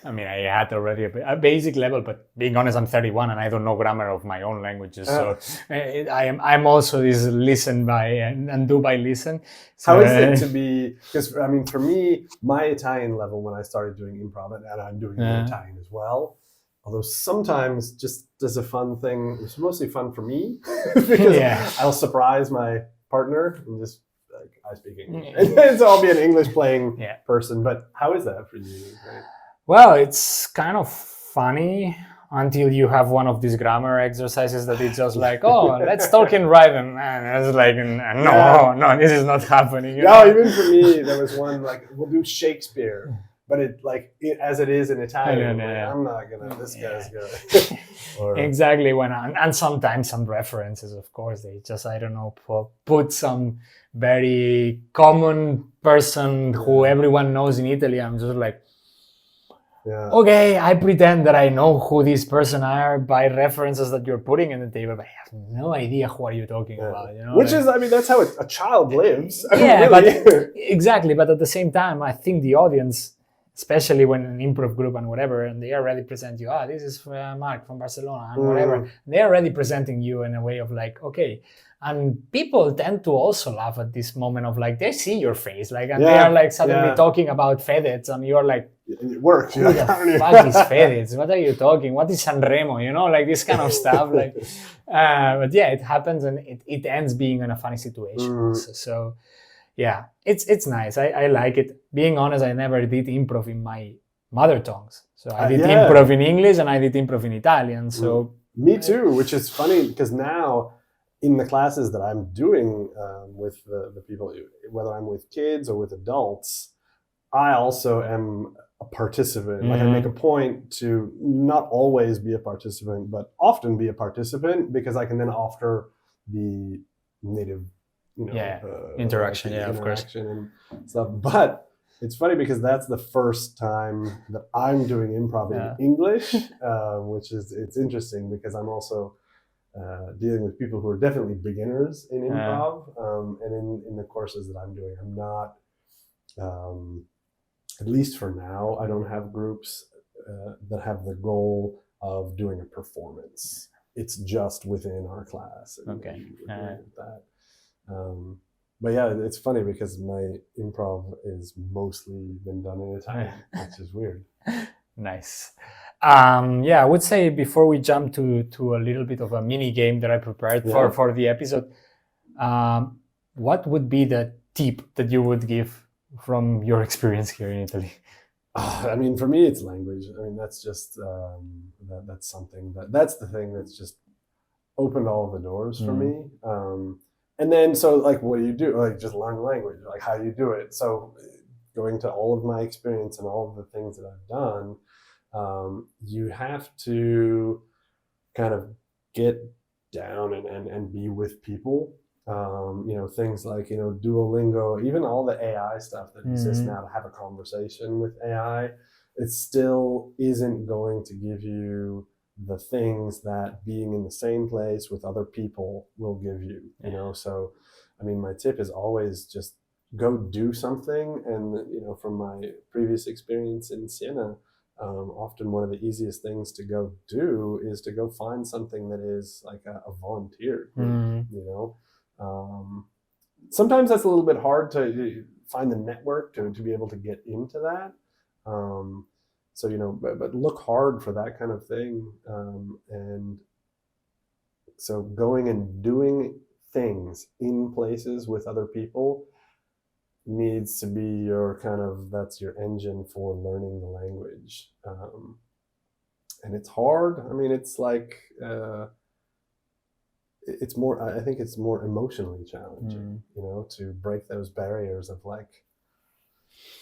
I mean, I had already a basic level, but being honest, I'm 31 and I don't know grammar of my own languages. So I'm also this listen by and do by listen. So, how is it to be? Because I mean, for me, my Italian level when I started doing improv, and I'm doing Italian as well. Although sometimes, just as a fun thing, it's mostly fun for me because I'll surprise my partner and just. I speak English, and so I'll be an English playing person. But how is that for you? Right? Well, it's kind of funny until you have one of these grammar exercises that it's just like, oh, let's talk in rhythm, and it's like, no, this is not happening. No, even for me, there was one like we'll do Shakespeare, but as it is in Italian. I'm not gonna. This guy's good. Exactly. And sometimes some references, of course, they just put some very common person who everyone knows in Italy. I'm just like, okay, I pretend that I know who this person are by references that you're putting in the table, but I have no idea who are you talking about. Which is, I mean, that's how a child lives. But exactly. But at the same time, I think the audience, especially when an improv group and whatever, and they already present you, this is Mark from Barcelona and whatever. They are already presenting you in a way of like, okay. And people tend to also laugh at this moment of like, they see your face, like, and they are like suddenly talking about Fedez, and you're like, it works. Who the fuck is Fedez? What are you talking? What is Sanremo? Like this kind of stuff. Like, but it happens, and it ends being in a funny situation. So it's nice. I like it. Being honest, I never did improv in my mother tongues. So I did improv in English and I did improv in Italian. So me too, which is funny because now in the classes that I'm doing with the people, whether I'm with kids or with adults, I also am a participant. Like I make a point to not always be a participant, but often be a participant because I can then offer the native interaction, of course, and stuff. But it's funny because that's the first time that I'm doing improv in English, it's interesting because I'm also dealing with people who are definitely beginners in improv, and in the courses that I'm doing, I'm not, at least for now, I don't have groups that have the goal of doing a performance. It's just within our class. But it's funny because my improv is mostly been done in Italian, which is weird. Nice. I would say before we jump to a little bit of a mini game that I prepared for the episode, what would be the tip that you would give from your experience here in Italy? I mean, for me, it's language. I mean, that's just that's something that's the thing that's just opened all the doors for me. And then, so like, what do you do? Like, just learn the language. Like, how do you do it? So, going to all of my experience and all of the things that I've done, you have to kind of get down and be with people. Things like, Duolingo, even all the AI stuff that exists now to have a conversation with AI, it still isn't going to give you the things that being in the same place with other people will give you, So, I mean, my tip is always just go do something. And, from my previous experience in Siena, often one of the easiest things to go do is to go find something that is like a volunteer group, Sometimes that's a little bit hard to find the network to be able to get into that. But look hard for that kind of thing. And So going and doing things in places with other people needs to be your that's your engine for learning the language. And it's hard. I mean, it's like, it's more, I think it's more emotionally challenging, to break those barriers of like,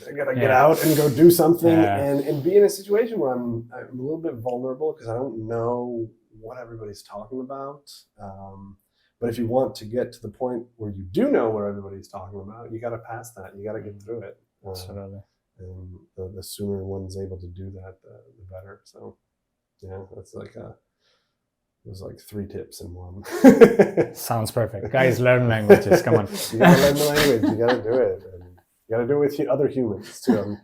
I gotta get out and go do something and be in a situation where I'm a little bit vulnerable because I don't know what everybody's talking about. But if you want to get to the point where you do know what everybody's talking about, you got to pass that. You got to get through it. Absolutely. And the sooner one's able to do that, the better. So, yeah, that's like it was like 3 tips in one. Sounds perfect. Guys, learn languages. Come on. You got to learn the language. You got to do it. And you got to do it with other humans too. I'm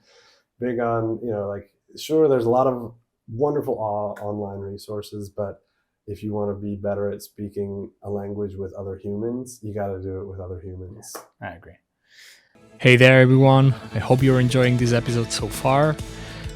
big on, like, sure, there's a lot of wonderful online resources, but if you want to be better at speaking a language with other humans, you got to do it with other humans. I agree. Hey there, everyone. I hope you're enjoying this episode so far.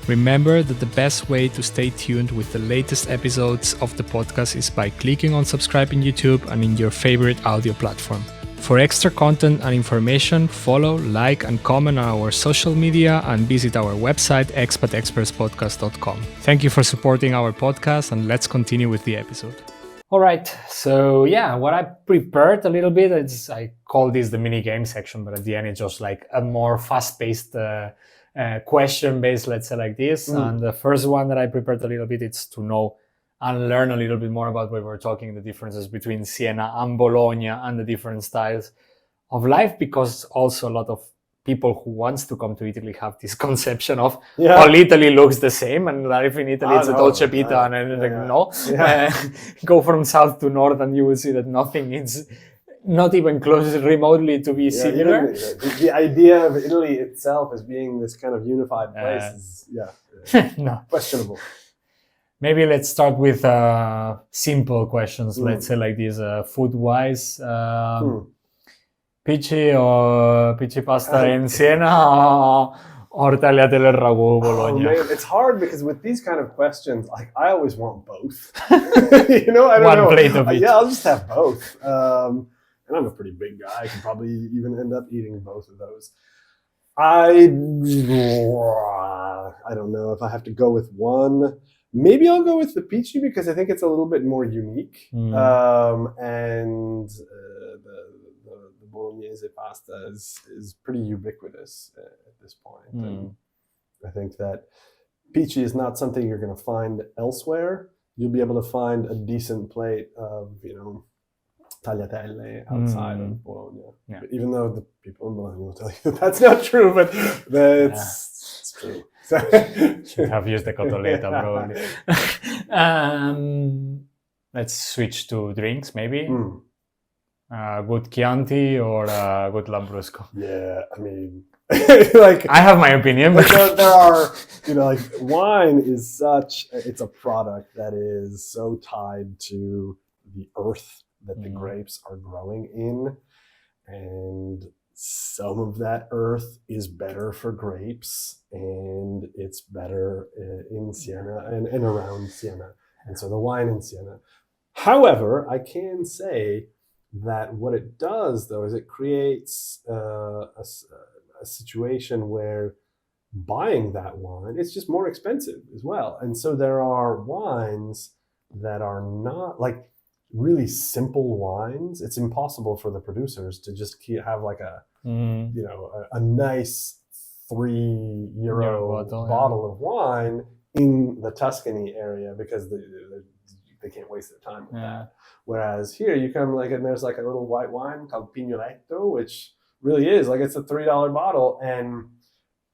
Remember that the best way to stay tuned with the latest episodes of the podcast is by clicking on subscribe in YouTube and in your favorite audio platform. For extra content and information, follow, like, and comment on our social media and visit our website, expatexpertspodcast.com. Thank you for supporting our podcast, and let's continue with the episode. All right, so what I prepared a little bit is, I call this the mini game section, but at the end it's just like a more fast-paced question-based, let's say like this. And the first one that I prepared a little bit is to know and learn a little bit more about what we're talking, the differences between Siena and Bologna and the different styles of life, because also a lot of people who wants to come to Italy have this conception of all Italy looks the same, and life in Italy it's a dolce vita, go from south to north and you will see that nothing is not even close remotely to be similar. The idea of Italy itself as being this kind of unified place is questionable. Maybe let's start with simple questions. Let's say like this, food-wise. Pici pasta in Siena or tagliatelle e ragù Bologna? Man, it's hard because with these kind of questions, like I always want both. I don't know. One plate of each. Yeah, I'll just have both. And I'm a pretty big guy. I can probably even end up eating both of those. I don't know if I have to go with one. Maybe I'll go with the pici because I think it's a little bit more unique. And the Bolognese pasta is pretty ubiquitous at this point. And I think that pici is not something you're going to find elsewhere. You'll be able to find a decent plate of, tagliatelle outside of Bologna. Yeah. Even though the people in Bologna will tell you that that's not true, but it's true. Should have used the cotoletta, probably. Let's switch to drinks, maybe. Good Chianti or good Lambrusco? Yeah, I mean, like I have my opinion, but there are, like wine is it's a product that is so tied to the earth that the grapes are growing in, and some of that earth is better for grapes, and it's better in Siena and around Siena, and so the wine in Siena. However, I can say that what it does, though, is it creates a situation where buying that wine, it's just more expensive as well. And so there are wines that are not like really simple wines. It's impossible for the producers to just have like a nice €3 bottle of wine in the Tuscany area because they can't waste their time with that. Whereas here you come and there's like a little white wine called Pignoletto, which really is like it's a $3 bottle and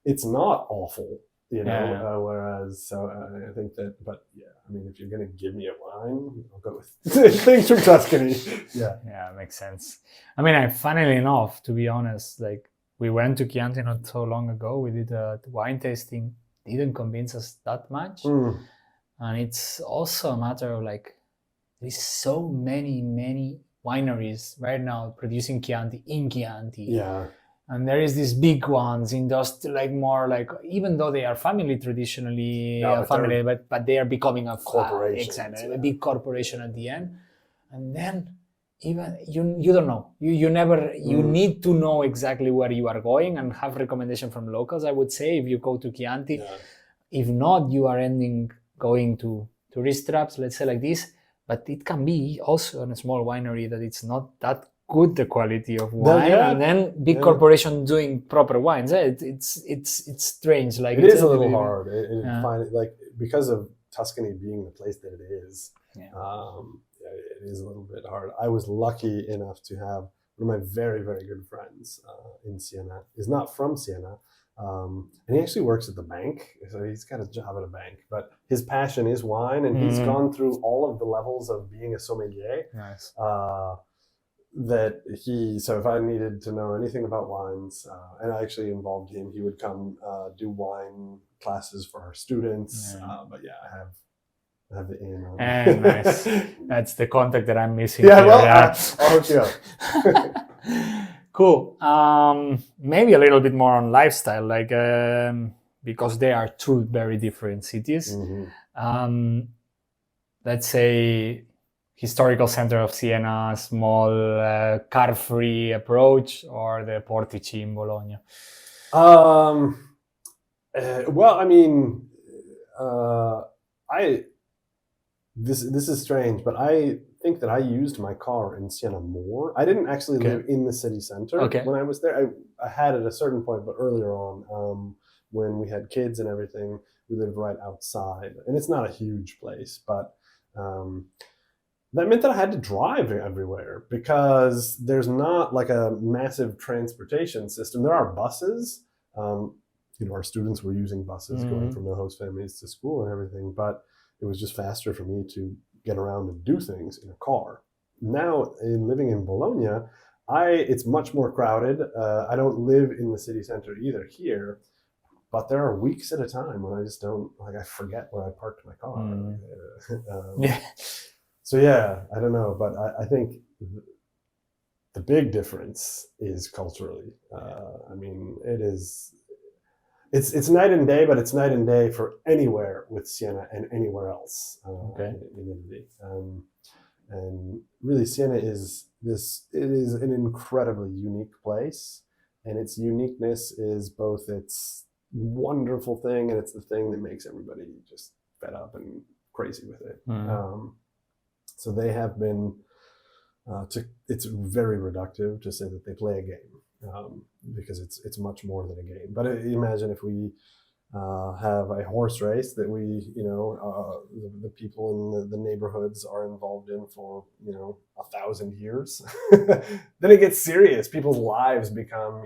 it's not awful, whereas I think that, but I mean, if you're going to give me a wine, I'll go with things from Tuscany. Yeah, makes sense. I mean, funnily enough, to be honest, like we went to Chianti not so long ago. We did a wine tasting. Didn't convince us that much. And it's also a matter of like, there's so many wineries right now producing Chianti in Chianti. Yeah. And there is these big ones, even though they are family traditionally, but they are becoming a corporation, a big corporation at the end. and then even you don't know. You never you need to know exactly where you are going and have recommendation from locals. I would say if you go to Chianti, if not, you are ending going to tourist traps, let's say like this. But it can be also in a small winery that it's not that good the quality of wine, and then big corporation doing proper wines. It's strange. Like it is a little hard. Find it, like, because of Tuscany being the place that it is. It is a little bit hard. I was lucky enough to have one of my very, very good friends in Siena. He's not from Siena, and he actually works at the bank, so he's got a job at a bank. But his passion is wine, and he's gone through all of the levels of being a sommelier. Nice. So if I needed to know anything about wines, and I actually involved him, he would come do wine classes for our students. But yeah, I have the in on. And nice. That's the contact that I'm missing. Yeah, well, I'll hook you up. Cool. Maybe a little bit more on lifestyle, like because they are two very different cities. Let's say historical center of Siena, small car-free approach, or the Portici in Bologna. Well, I mean, This is strange, but I think that I used my car in Siena more. I didn't actually live in the city center when I was there. I had at a certain point, but earlier on, when we had kids and everything, we lived right outside. And it's not a huge place, but that meant that I had to drive everywhere because there's not like a massive transportation system. There are buses. Our students were using buses going from their host families to school and everything, but it was just faster for me to get around and do things in a car. Now, in living in Bologna, it's much more crowded. I don't live in the city center either here, but there are weeks at a time when I just don't, I forget where I parked my car. So yeah, I don't know, but I think the big difference is culturally. I mean, it's night and day, but it's night and day for anywhere with Siena and anywhere else in Italy. And really, Siena is an incredibly unique place, and its uniqueness is both its wonderful thing and it's the thing that makes everybody just fed up and crazy with it. So they have been. It's very reductive to say that they play a game. Because it's much more than a game. But imagine if we have a horse race that the people in the neighborhoods are involved in for 1,000 years. Then it gets serious. People's lives become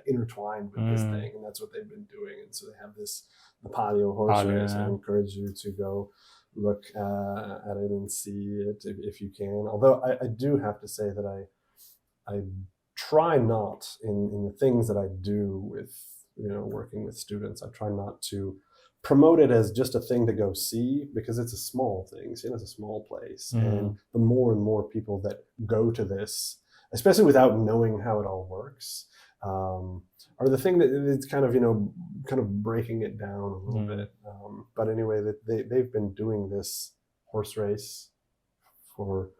intertwined with this thing, and that's what they've been doing. And so they have the Palio horse race. I encourage you to go look at it and see it if you can. Although I do have to say that I try not in the things that I do with working with students. I try not to promote it as just a thing to go see because it's a small thing. It's a small place, and the more and more people that go to this, especially without knowing how it all works, are the thing that it's kind of breaking it down a little bit. But anyway, they've been doing this horse race for,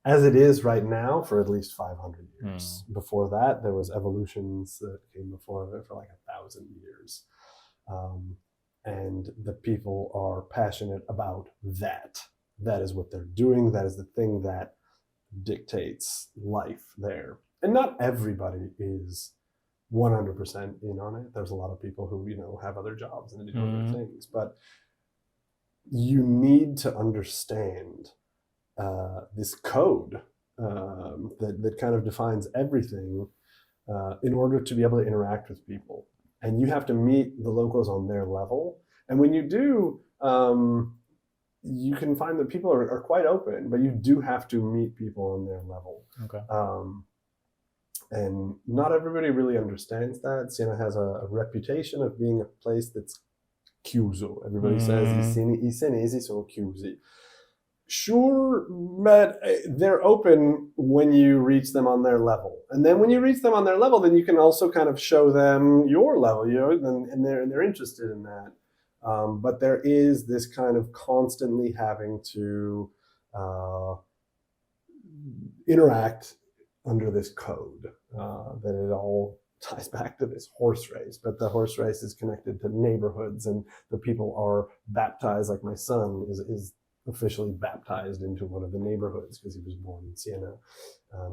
as it is right now, for at least 500 years. Before that, there was evolutions that came before it for like 1,000 years. And the people are passionate about that. That is what they're doing. That is the thing that dictates life there. And not everybody is 100% in on it. There's a lot of people who, have other jobs and do other things. But you need to understand this code that kind of defines everything in order to be able to interact with people. And you have to meet the locals on their level. And when you do, you can find that people are quite open, but you do have to meet people on their level. And not everybody really understands that. Siena has a reputation of being a place that's chiuso. Everybody says i senesi sono chiusi. Sure, but they're open when you reach them on their level. And then when you reach them on their level, then you can also kind of show them your level, and they're interested in that. But there is this kind of constantly having to interact under this code that it all ties back to this horse race, but the horse race is connected to neighborhoods, and the people are baptized. Like my son is officially baptized into one of the neighborhoods because he was born in Siena.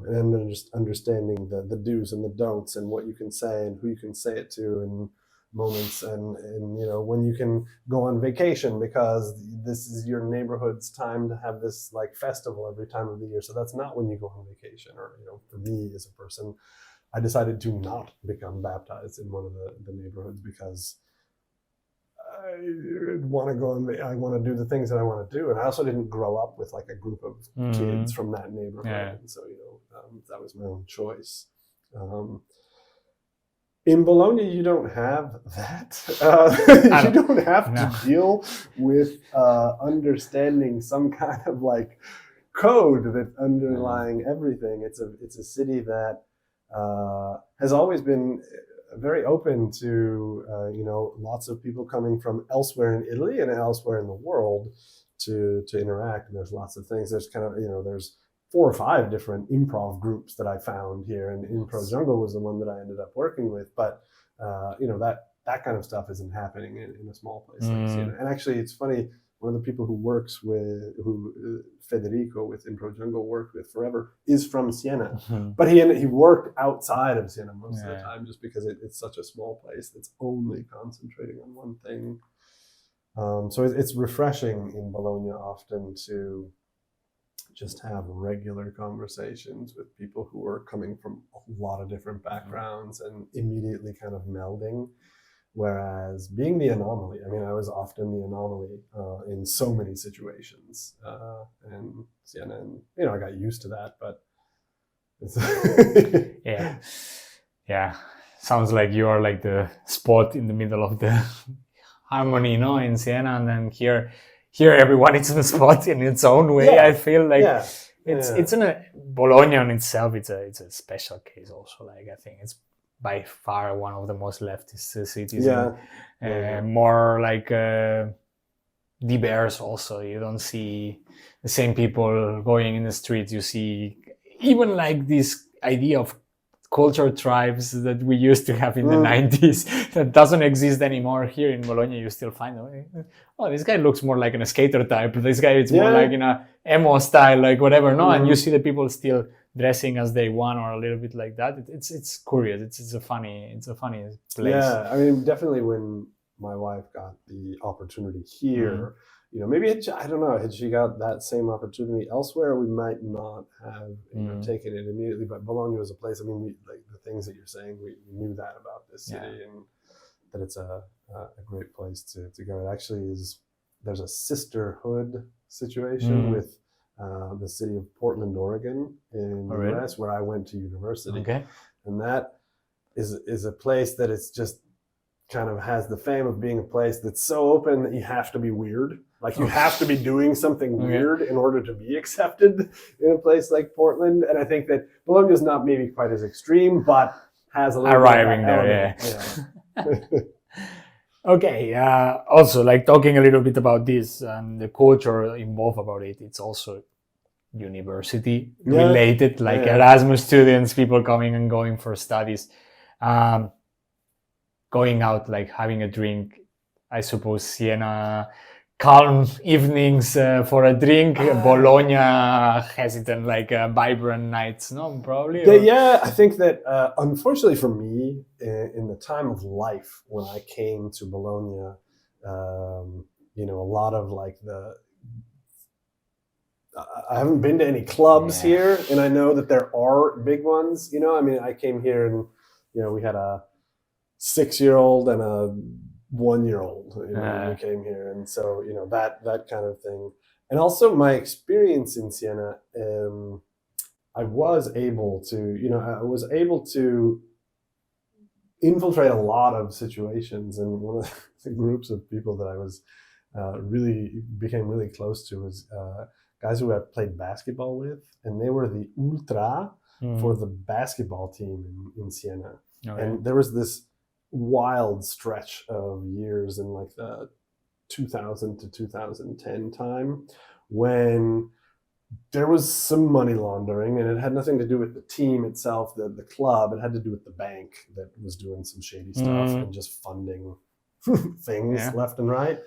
And then just understanding the do's and the don'ts and what you can say and who you can say it to and moments and when you can go on vacation because this is your neighborhood's time to have this like festival every time of the year. So that's not when you go on vacation. Or for me as a person, I decided to not become baptized in one of the neighborhoods because I want to go and I want to do the things that I want to do. And I also didn't grow up with like a group of kids from that neighborhood. Yeah. And so, that was my own choice. In Bologna, you don't have that. You don't have to deal with understanding some kind of like code that's underlying everything. It's a city that has always been very open to lots of people coming from elsewhere in Italy and elsewhere in the world to interact. And there's lots of things. There's kind of there's 4 or 5 different improv groups that I found here, and Improv Jungle was the one that I ended up working with. But that kind of stuff isn't happening in a small place like Siena. And actually, it's funny. One of the people who Federico with Improv Jungle worked with forever is from Siena, but he worked outside of Siena most of the time, just because it's such a small place that's only concentrating on one thing. So it's refreshing in Bologna often to just have regular conversations with people who are coming from a lot of different backgrounds and immediately kind of melding. Whereas being the anomaly, I was often the anomaly in so many situations, and Siena, and I got used to that. But it's yeah, sounds like you are like the spot in the middle of the harmony, in Siena, and then here everyone is in the spot in its own way. I feel like it's in a Bologna in itself. It's a special case also. Like I think it's by far one of the most leftist cities. More like diverse also. You don't see the same people going in the streets. You see even like this idea of culture tribes that we used to have in the 90s that doesn't exist anymore. Here in Bologna, you still find this guy looks more like a skater type. This guy is more like in a emo style, like whatever. And you see the people still dressing as they want or a little bit like that. It's curious. It's a funny place. Yeah, definitely when my wife got the opportunity here, maybe I don't know, had she got that same opportunity elsewhere, we might not have taken it immediately. But Bologna was a place. We like the things that you're saying. We knew that about this city, and that it's a great place to go. It actually is. There's a sisterhood situation with the city of Portland, Oregon, in the US, where I went to university. Okay. And that is a place that it's just kind of has the fame of being a place that's so open that you have to be weird. Like you have to be doing something weird in order to be accepted in a place like Portland. And I think that Bologna is not maybe quite as extreme, but has a little arriving there. Okay. Also, like talking a little bit about this and the culture involved about it, it's also university related, like Erasmus students, people coming and going for studies, going out, like having a drink. I suppose Siena, calm evenings for a drink. Bologna, hesitant, like vibrant nights. No, probably. I think that unfortunately for me, in the time of life when I came to Bologna, a lot of like I haven't been to any clubs here, and I know that there are big ones. I came here and we had a 6-year-old and a 1-year-old when we came here, and so that kind of thing. And also my experience in Siena, I was able to infiltrate a lot of situations, and one of the groups of people that I was became really close to was guys who I played basketball with, and they were the ultra for the basketball team in Siena. And there was this wild stretch of years in like the 2000 to 2010 time when there was some money laundering, and it had nothing to do with the team itself, the club. It had to do with the bank that was doing some shady stuff and just funding things left and right.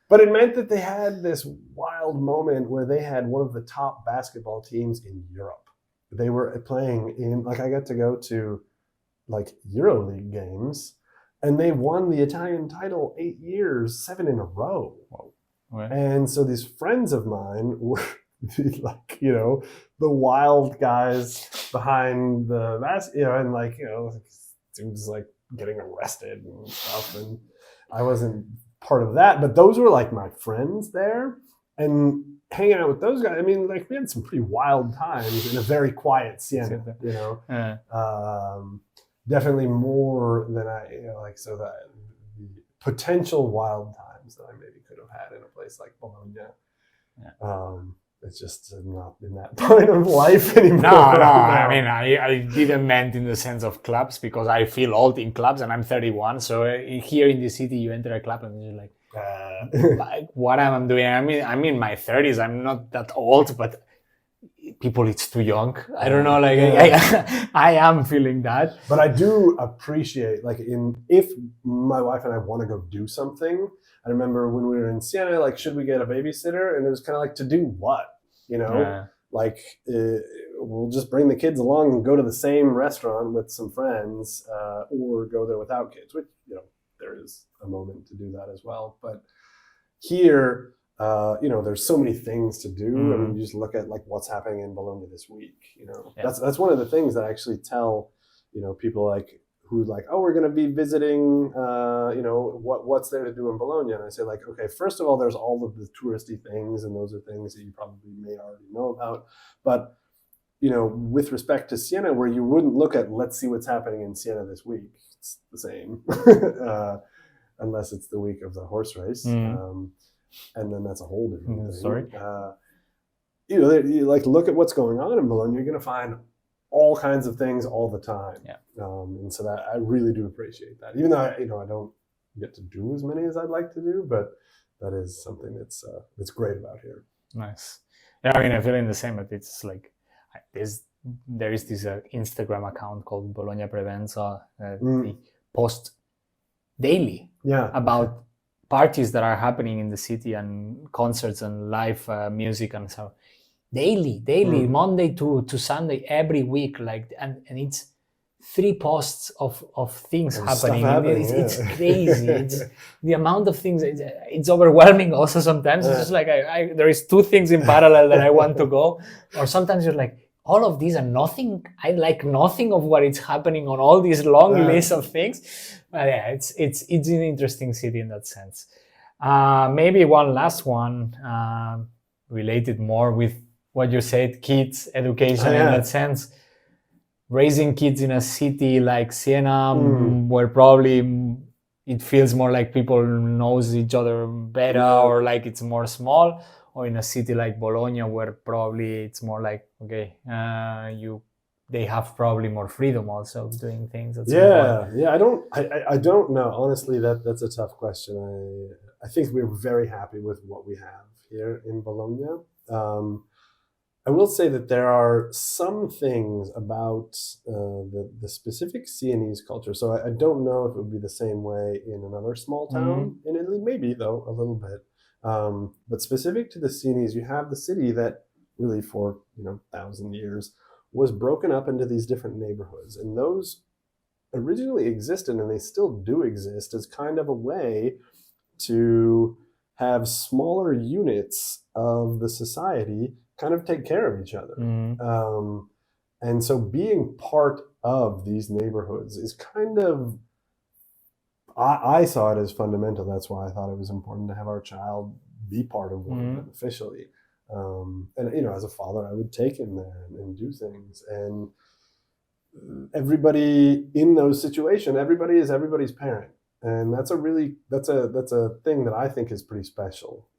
But it meant that they had this wild moment where they had one of the top basketball teams in Europe. They were playing in, like, I got to go to like EuroLeague games, and they won the Italian title 8 years, 7 in a row. Right. And so these friends of mine were like, you know, the wild guys behind the and like, you know, dudes like getting arrested and stuff. And I wasn't part of that, but those were like my friends there, and hanging out with those guys. I mean, like, we had some pretty wild times in a very quiet Siena, you know. Definitely more than so that the potential wild times that I maybe could have had in a place like Bologna. It's just not in that point of life anymore. No. I mean, I didn't meant in the sense of clubs, because I feel old in clubs, and I'm 31. So here in the city, you enter a club and you're like, what am I doing? I mean, I'm in my 30s. I'm not that old, but people, it's too young. I don't know. Like, I am feeling that. But I do appreciate, like, if my wife and I want to go do something. I remember when we were in Siena, like, should we get a babysitter? And it was kind of like, to do what? You know, like, we'll just bring the kids along and go to the same restaurant with some friends, or go there without kids, which, you know, there is a moment to do that as well. But here, you know, there's so many things to do. I mean, you just look at like what's happening in Bologna this week. You know, that's one of the things that I actually tell, you know, people like who like, oh, we're going to be visiting, you know, what's there to do in Bologna? And I say, like, okay, first of all, there's all of the touristy things, and those are things that you probably may already know about. But, you know, with respect to Siena, where you wouldn't look at, let's see what's happening in Siena this week, it's the same, unless it's the week of the horse race. And then that's a whole different thing. Sorry. You know, you like look at what's going on in Bologna, you're going to find all kinds of things all the time. And so that I really do appreciate that, even though I don't get to do as many as I'd like to do, but that is something that's great about here. Nice. Yeah, I mean, I'm feeling the same, but it's like there is this Instagram account called Bologna Prevenza. They post daily about parties that are happening in the city and concerts and live music and so. Daily, Monday to Sunday, every week, like, and it's 3 posts of things happening. It's crazy. It's the amount of things. It's overwhelming. Also, sometimes it's just like there is 2 things in parallel that I want to go, or sometimes you're like, all of these are nothing. I like nothing of what is happening on all these long lists of things. But yeah, it's an interesting city in that sense. Maybe one last one related more with what you said, kids, education in that sense. Raising kids in a city like Siena, where probably it feels more like people knows each other better, or like it's more small, or in a city like Bologna, where probably it's more like, okay, they have probably more freedom also of doing things. I don't know. Honestly, that's a tough question. I think we're very happy with what we have here in Bologna. I will say that there are some things about the specific Sienese culture. So I don't know if it would be the same way in another small town in Italy. Maybe, though, a little bit. But specific to the Sienese, you have the city that really for 1,000 years was broken up into these different neighborhoods. And those originally existed, and they still do exist, as kind of a way to have smaller units of the society kind of take care of each other. And so being part of these neighborhoods is kind of, I saw it as fundamental. That's why I thought it was important to have our child be part of one of them officially. And as a father, I would take him there and do things. And everybody in those situations, everybody is everybody's parent. And that's a thing that I think is pretty special.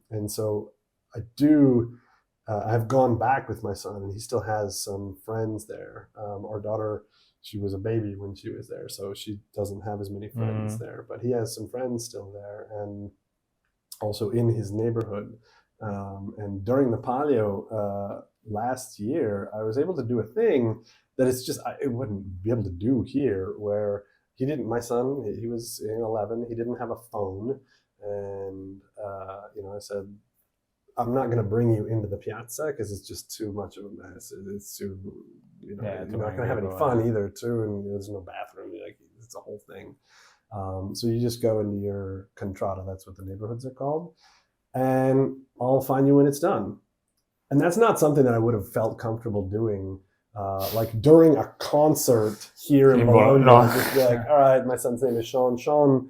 And so I've gone back with my son, and he still has some friends there. Our daughter, she was a baby when she was there, so she doesn't have as many friends there, but he has some friends still there, and also in his neighborhood. And during the Palio last year, I was able to do a thing that it wouldn't be able to do here, where my son, he was 11, he didn't have a phone. And, I said, I'm not going to bring you into the piazza because it's just too much of a mess. It's too, you're not going to have any fun either, too. And there's no bathroom. It's a whole thing. So you just go into your contrada, that's what the neighborhoods are called, and I'll find you when it's done. And that's not something that I would have felt comfortable doing, like during a concert here in Bologna. Just be like, all right, my son's name is Sean. Sean,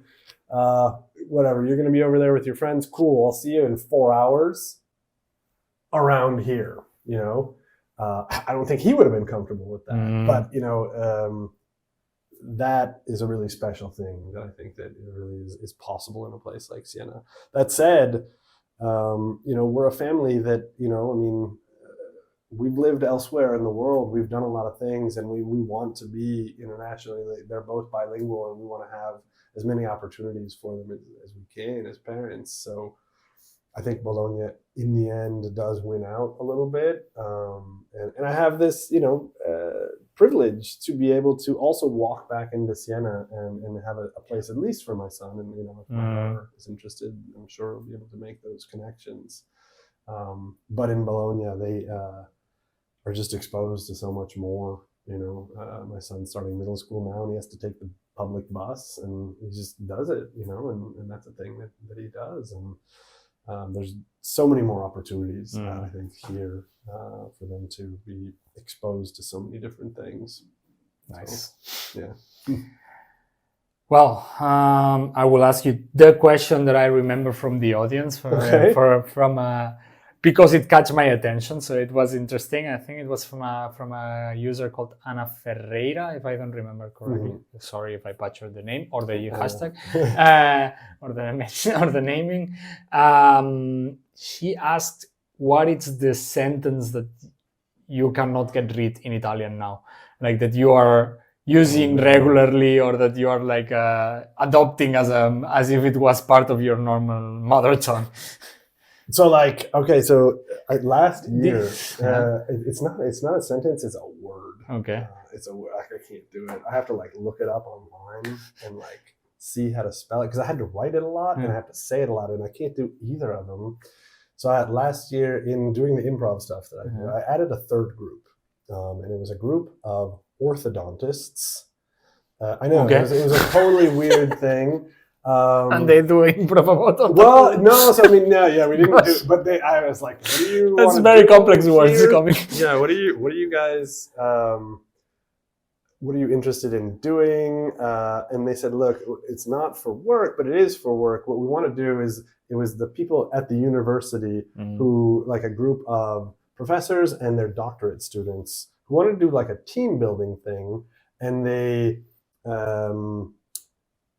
whatever, you're going to be over there with your friends. Cool, I'll see you in 4 hours around here. I don't think he would have been comfortable with that. But, that is a really special thing that I think that it really is possible in a place like Siena. That said, we're a family that, we've lived elsewhere in the world. We've done a lot of things, and we want to be internationally. They're both bilingual, and we want to have as many opportunities for them as we can as parents. So I think Bologna, in the end, does win out a little bit. And I have this, privilege to be able to also walk back into Siena and have a place, at least for my son. And, if my daughter is interested, I'm sure I'll be able to make those connections. But in Bologna, they are just exposed to so much more. My son's starting middle school now, and he has to take the public bus, and he just does it, and that's a thing that he does. And there's so many more opportunities, I think, here for them to be exposed to so many different things. Nice. So, yeah. Well, I will ask you the question that I remember from the audience because it caught my attention, so it was interesting. I think it was from a user called Ana Ferreira, if I don't remember correctly. Sorry if I butchered the name or the hashtag or the naming. She asked, what is the sentence that you cannot get rid in Italian now, like that you are using regularly, or that you are like adopting as if it was part of your normal mother tongue? So last year, it's not a sentence, it's a word. Okay. It's a word. I can't do it. I have to look it up online and see how to spell it, because I had to write it a lot and I have to say it a lot, and I can't do either of them. So last year, in doing the improv stuff that I do, I added a third group, and it was a group of orthodontists. I know, it was a totally weird thing. And they do improv about Well, no, so we didn't do, but I was like, what do you That's very complex words coming. Yeah, what are you guys, what are you interested in doing? And they said, look, it's not for work, but it is for work. What we want to do is, it was the people at the university who, like a group of professors and their doctorate students, who wanted to do a team building thing. And they,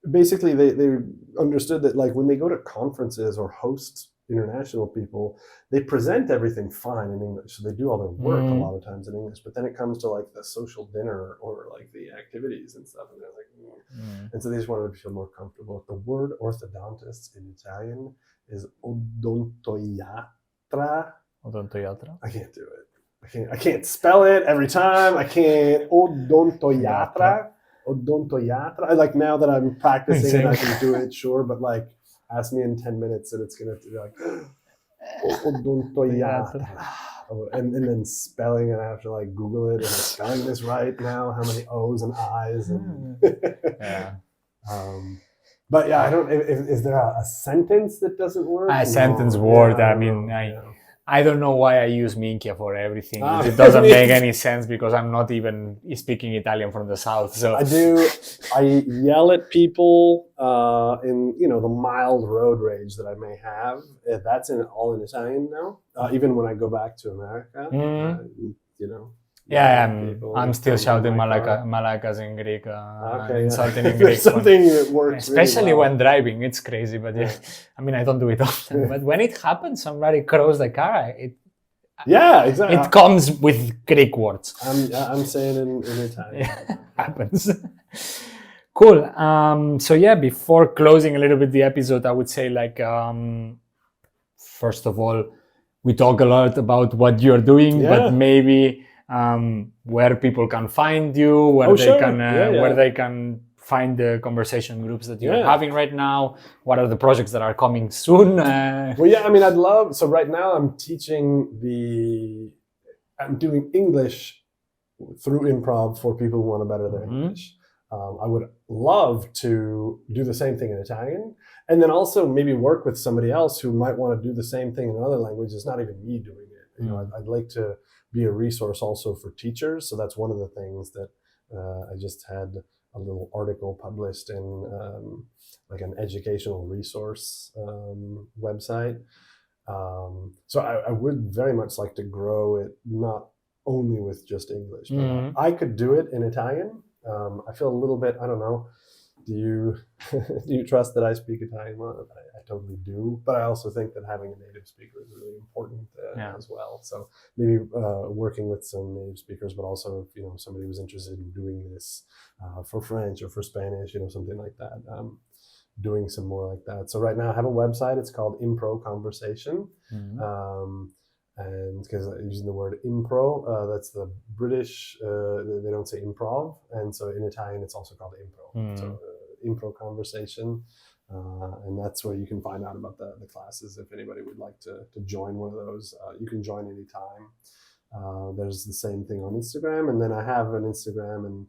basically they understood that when they go to conferences or host international people, they present everything fine in English. So they do all their work a lot of times in English, but then it comes to the social dinner or the activities and stuff, and they're like, and so they just wanted to feel more comfortable. The word orthodontist in Italian is odontoiatra. Odontoiatra? I can't do it. I can't spell it every time. I can't. Odontoiatra. Odontoiatra. Now that I'm practicing it, I can do it, sure, but ask me in 10 minutes and it's gonna be odontoiatra. And then spelling, and I have to Google it. Am I spelling this right now? How many O's and I's? And but yeah, I don't. Is there a sentence that doesn't work? A sentence word. I don't know why I use minchia for everything. It doesn't make any sense because I'm not even speaking Italian from the south. So I yell at people in the mild road rage that I may have. That's all in Italian now. Even when I go back to America, I'm still shouting malakas in Greek, insulting in Greek. Something that works especially really well when driving. It's crazy, but I don't do it often. But when it happens, somebody cross the car, exactly. It comes with Greek words. I'm saying in Italian. Happens. Cool. So before closing a little bit the episode, I would say first of all, we talk a lot about what you're doing, Yeah. but maybe where people can find you, where where they can find the conversation groups that you're having right now. What are the projects that are coming soon? Well, yeah, I mean, I'd love. So right now, I'm doing English through improv for people who want to better their English. I would love to do the same thing in Italian, and then also maybe work with somebody else who might want to do the same thing in another language. It's not even me doing it. You know, I'd like to be a resource also for teachers. So that's one of the things that I just had a little article published in like an educational resource website. So I would very much like to grow it, not only with just English. But I could do it in Italian. I feel a little bit, I don't know, do you trust that I speak Italian well? I totally do, but I also think that having a native speaker is really important as well. So maybe working with some native speakers, but also if somebody was interested in doing this for French or for Spanish, something like that. Doing some more like that. So right now I have a website. It's called Impro Conversation. And because using the word impro, that's the British, they don't say improv. And so in Italian, it's also called impro. So Impro Conversation. And that's where you can find out about the classes. If anybody would like to join one of those, you can join anytime. There's the same thing on Instagram. And then I have an Instagram and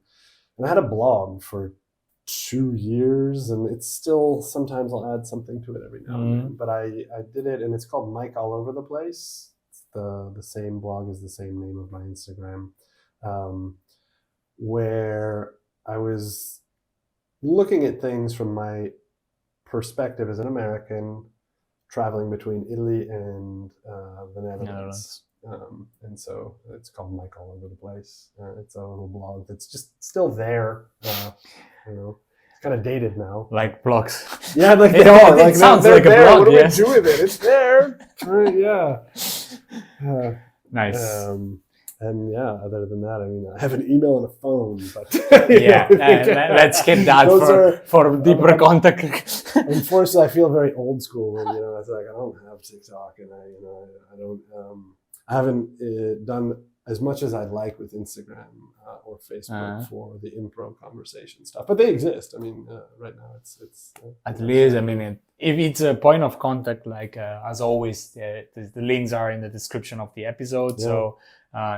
I had a blog for 2 years, and it's still, sometimes I'll add something to it every now and then. But I did it, and it's called Mike All Over the Place. The same blog is the same name of my Instagram, where I was looking at things from my perspective as an American traveling between Italy and the Netherlands. And so it's called Mike All Over the Place. It's a little blog that's just still there. It's kind of dated now. Like blogs. Yeah, like they are. It sounds like a blog. What do we do with it? It's there. Yeah. Nice. And yeah, other than that, I mean, I have an email and a phone, but let's skip that for deeper contact. Unfortunately, I feel very old school, and it's like I don't have TikTok, and I haven't done as much as I'd like with Instagram or Facebook for the improv conversation stuff, but they exist. I mean, right now it's at least. I mean, if it's a point of contact, like as always, the links are in the description of the episode. Yeah. So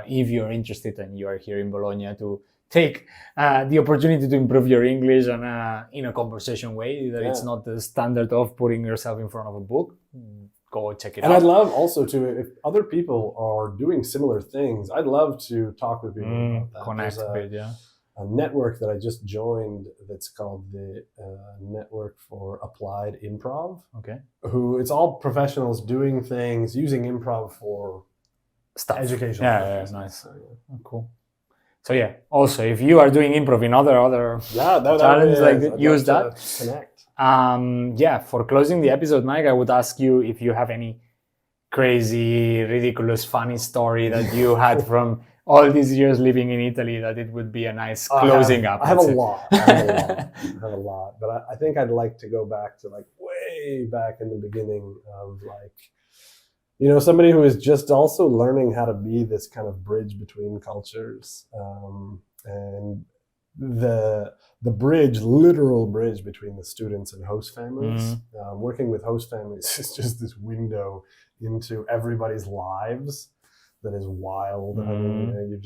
if you're interested and you are here in Bologna to take the opportunity to improve your English and in a conversation way, that it's not the standard of putting yourself in front of a book. Go check it out. And I'd love also to, if other people are doing similar things, I'd love to talk with people about that. Connect a bit, a network that I just joined that's called the Network for Applied Improv. Okay. Who, it's all professionals doing things, using improv for stuff. Education. Yeah, nice. So, Oh, cool. So also if you are doing improv in other challenges, use that. Connect. For closing the episode, Mike, I would ask you if you have any crazy, ridiculous, funny story that you had from all these years living in Italy, that it would be a nice closing up. I have a lot. I have a lot. But I think I'd like to go back to like way back in the beginning of like, somebody who is just also learning how to be this kind of bridge between cultures. And the literal bridge between the students and host families. Working with host families is just this window into everybody's lives that is wild. I mean,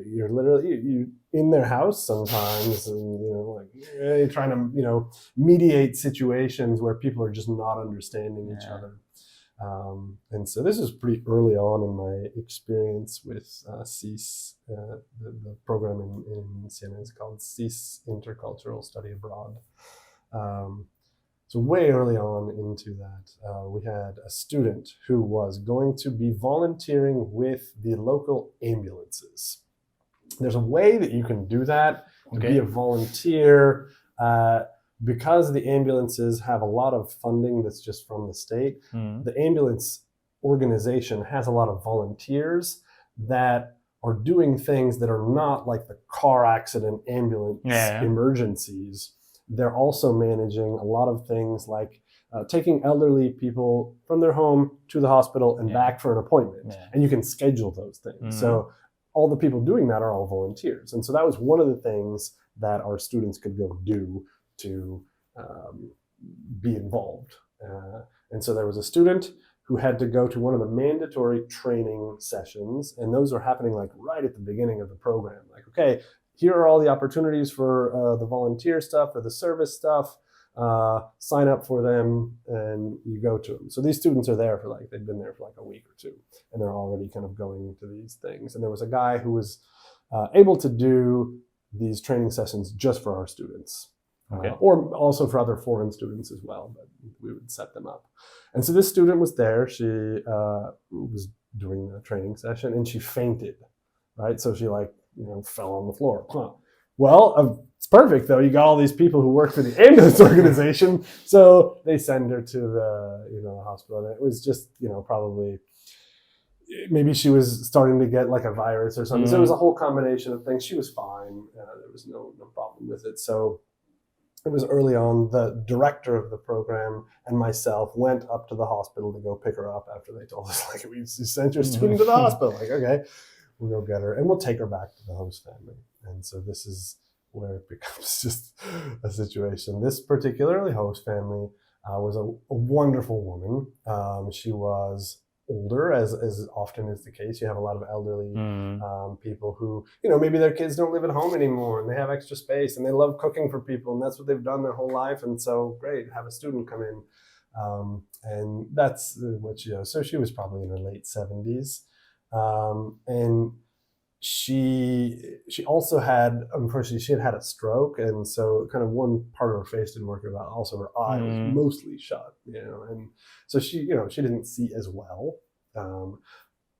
you're literally in their house sometimes, and you're trying to mediate situations where people are just not understanding each other. And so this is pretty early on in my experience with CIS. The program in Siena is called CIS, Intercultural Study Abroad. So way early on into that, we had a student who was going to be volunteering with the local ambulances. There's a way that you can do that, to be a volunteer, because the ambulances have a lot of funding that's just from the state. The ambulance organization has a lot of volunteers that are doing things that are not like the car accident ambulance emergencies. They're also managing a lot of things like taking elderly people from their home to the hospital and back for an appointment. Yeah. And you can schedule those things. Mm-hmm. So all the people doing that are all volunteers. And so that was one of the things that our students could go do to be involved. And so there was a student who had to go to one of the mandatory training sessions, and those are happening like right at the beginning of the program. Like, okay, here are all the opportunities for the volunteer stuff, for the service stuff. Sign up for them, and you go to them. So these students are there for they've been there for like a week or two, and they're already kind of going to these things. And there was a guy who was able to do these training sessions just for our students. Okay. Or also for other foreign students as well, but we would set them up. And so this student was there. She was doing the training session, and she fainted, right? So she fell on the floor. Huh. Well, it's perfect though. You got all these people who work for the ambulance organization, so they send her to the hospital. And it was just probably maybe she was starting to get like a virus or something. So it was a whole combination of things. She was fine. There was no problem with it. So it was early on. The director of the program and myself went up to the hospital to go pick her up after they told us, we sent your student to the hospital. Like, okay, we'll go get her and we'll take her back to the host family. And so this is where it becomes just a situation. This particularly host family was a wonderful woman. She was older, as often is the case. You have a lot of elderly people who, maybe their kids don't live at home anymore and they have extra space and they love cooking for people and that's what they've done their whole life. And so great, have a student come in. And that's what she was. So she was probably in her late 70s. And she also had, unfortunately, she had a stroke. And so kind of one part of her face didn't work well. Also her eye was mostly shut, and so she didn't see as well.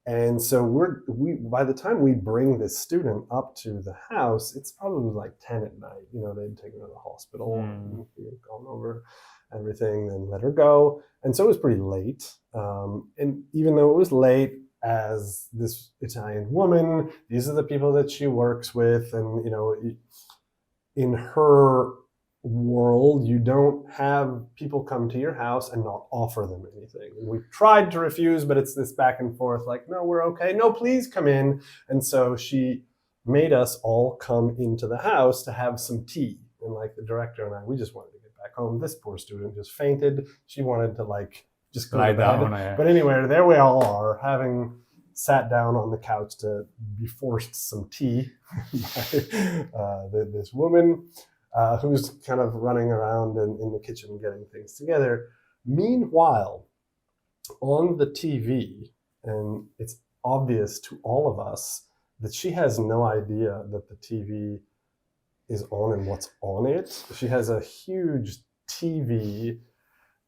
And so we by the time we bring this student up to the house, it's probably like 10 at night. They'd taken her to the hospital and gone over everything, then let her go. And so it was pretty late. And even though it was late, as this Italian woman, these are the people that she works with. And, in her world, you don't have people come to your house and not offer them anything. And we've tried to refuse, but it's this back and forth, like, no, we're okay. No, please come in. And so she made us all come into the house to have some tea. And the director and I, we just wanted to get back home. This poor student just fainted. She wanted to just lie down. But anyway, there we all are, having sat down on the couch to be forced some tea by this woman who's kind of running around in the kitchen getting things together. Meanwhile, on the TV, and it's obvious to all of us that she has no idea that the TV is on and what's on it. She has a huge TV,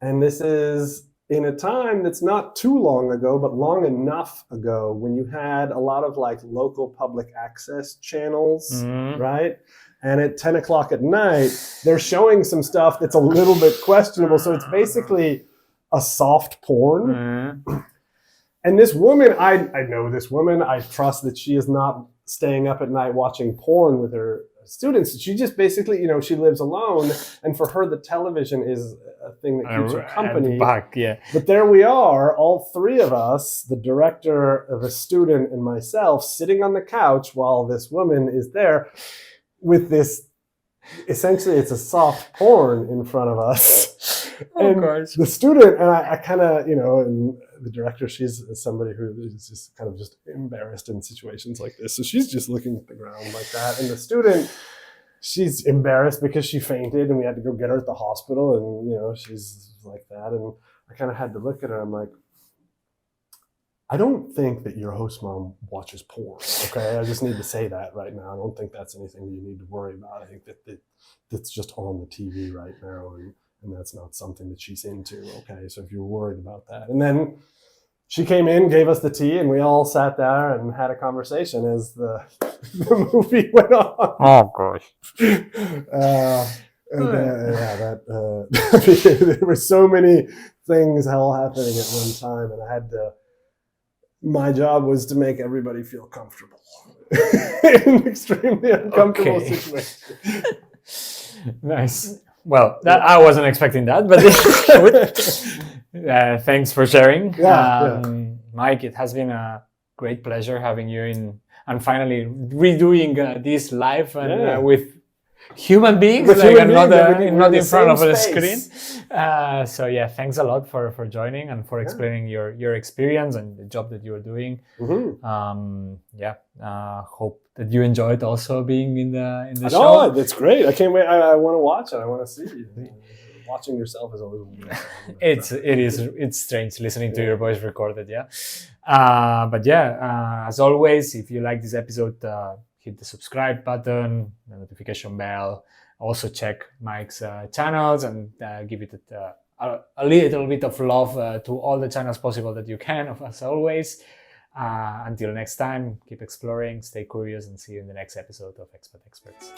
and this is in a time that's not too long ago, but long enough ago when you had a lot of local public access channels, right? And at 10 o'clock at night, they're showing some stuff that's a little bit questionable. So it's basically a soft porn. And this woman, I know this woman, I trust that she is not staying up at night watching porn with her students. She just basically, she lives alone, and for her the television is a thing that keeps her company. But there we are, all three of us, the director, the student, and myself, sitting on the couch while this woman is there with this, essentially it's a soft porn in front of us. And the student, and I kind of, and the director, she's somebody who is just kind of just embarrassed in situations like this. So she's just looking at the ground like that. And the student, she's embarrassed because she fainted and we had to go get her at the hospital. And, she's like that. And I kind of had to look at her. I'm like, I don't think that your host mom watches porn, okay? I just need to say that right now. I don't think that's anything you need to worry about. I think that's just on the TV right now. And that's not something that she's into, okay? So if you're worried about that. And then she came in, gave us the tea, and we all sat there and had a conversation as the movie went on. Oh, gosh. There were so many things all happening at one time, and my job was to make everybody feel comfortable in an extremely uncomfortable situation. Nice. Well, I wasn't expecting that, but thanks for sharing. Mike, it has been a great pleasure having you in, and finally redoing this live and with human beings, not in front of a screen. So yeah, thanks a lot for joining and for explaining your experience and the job that you're doing. Hope that you enjoyed also being in the show. Oh, that's great! I can't wait. I want to watch it. I want to see you. Watching yourself is always it's strange listening to your voice recorded. As always, if you like this episode, hit the subscribe button, the notification bell. Also check Mike's channels and give it a little bit of love to all the channels possible that you can, as always. Until next time, keep exploring, stay curious, and see you in the next episode of Expat Experts.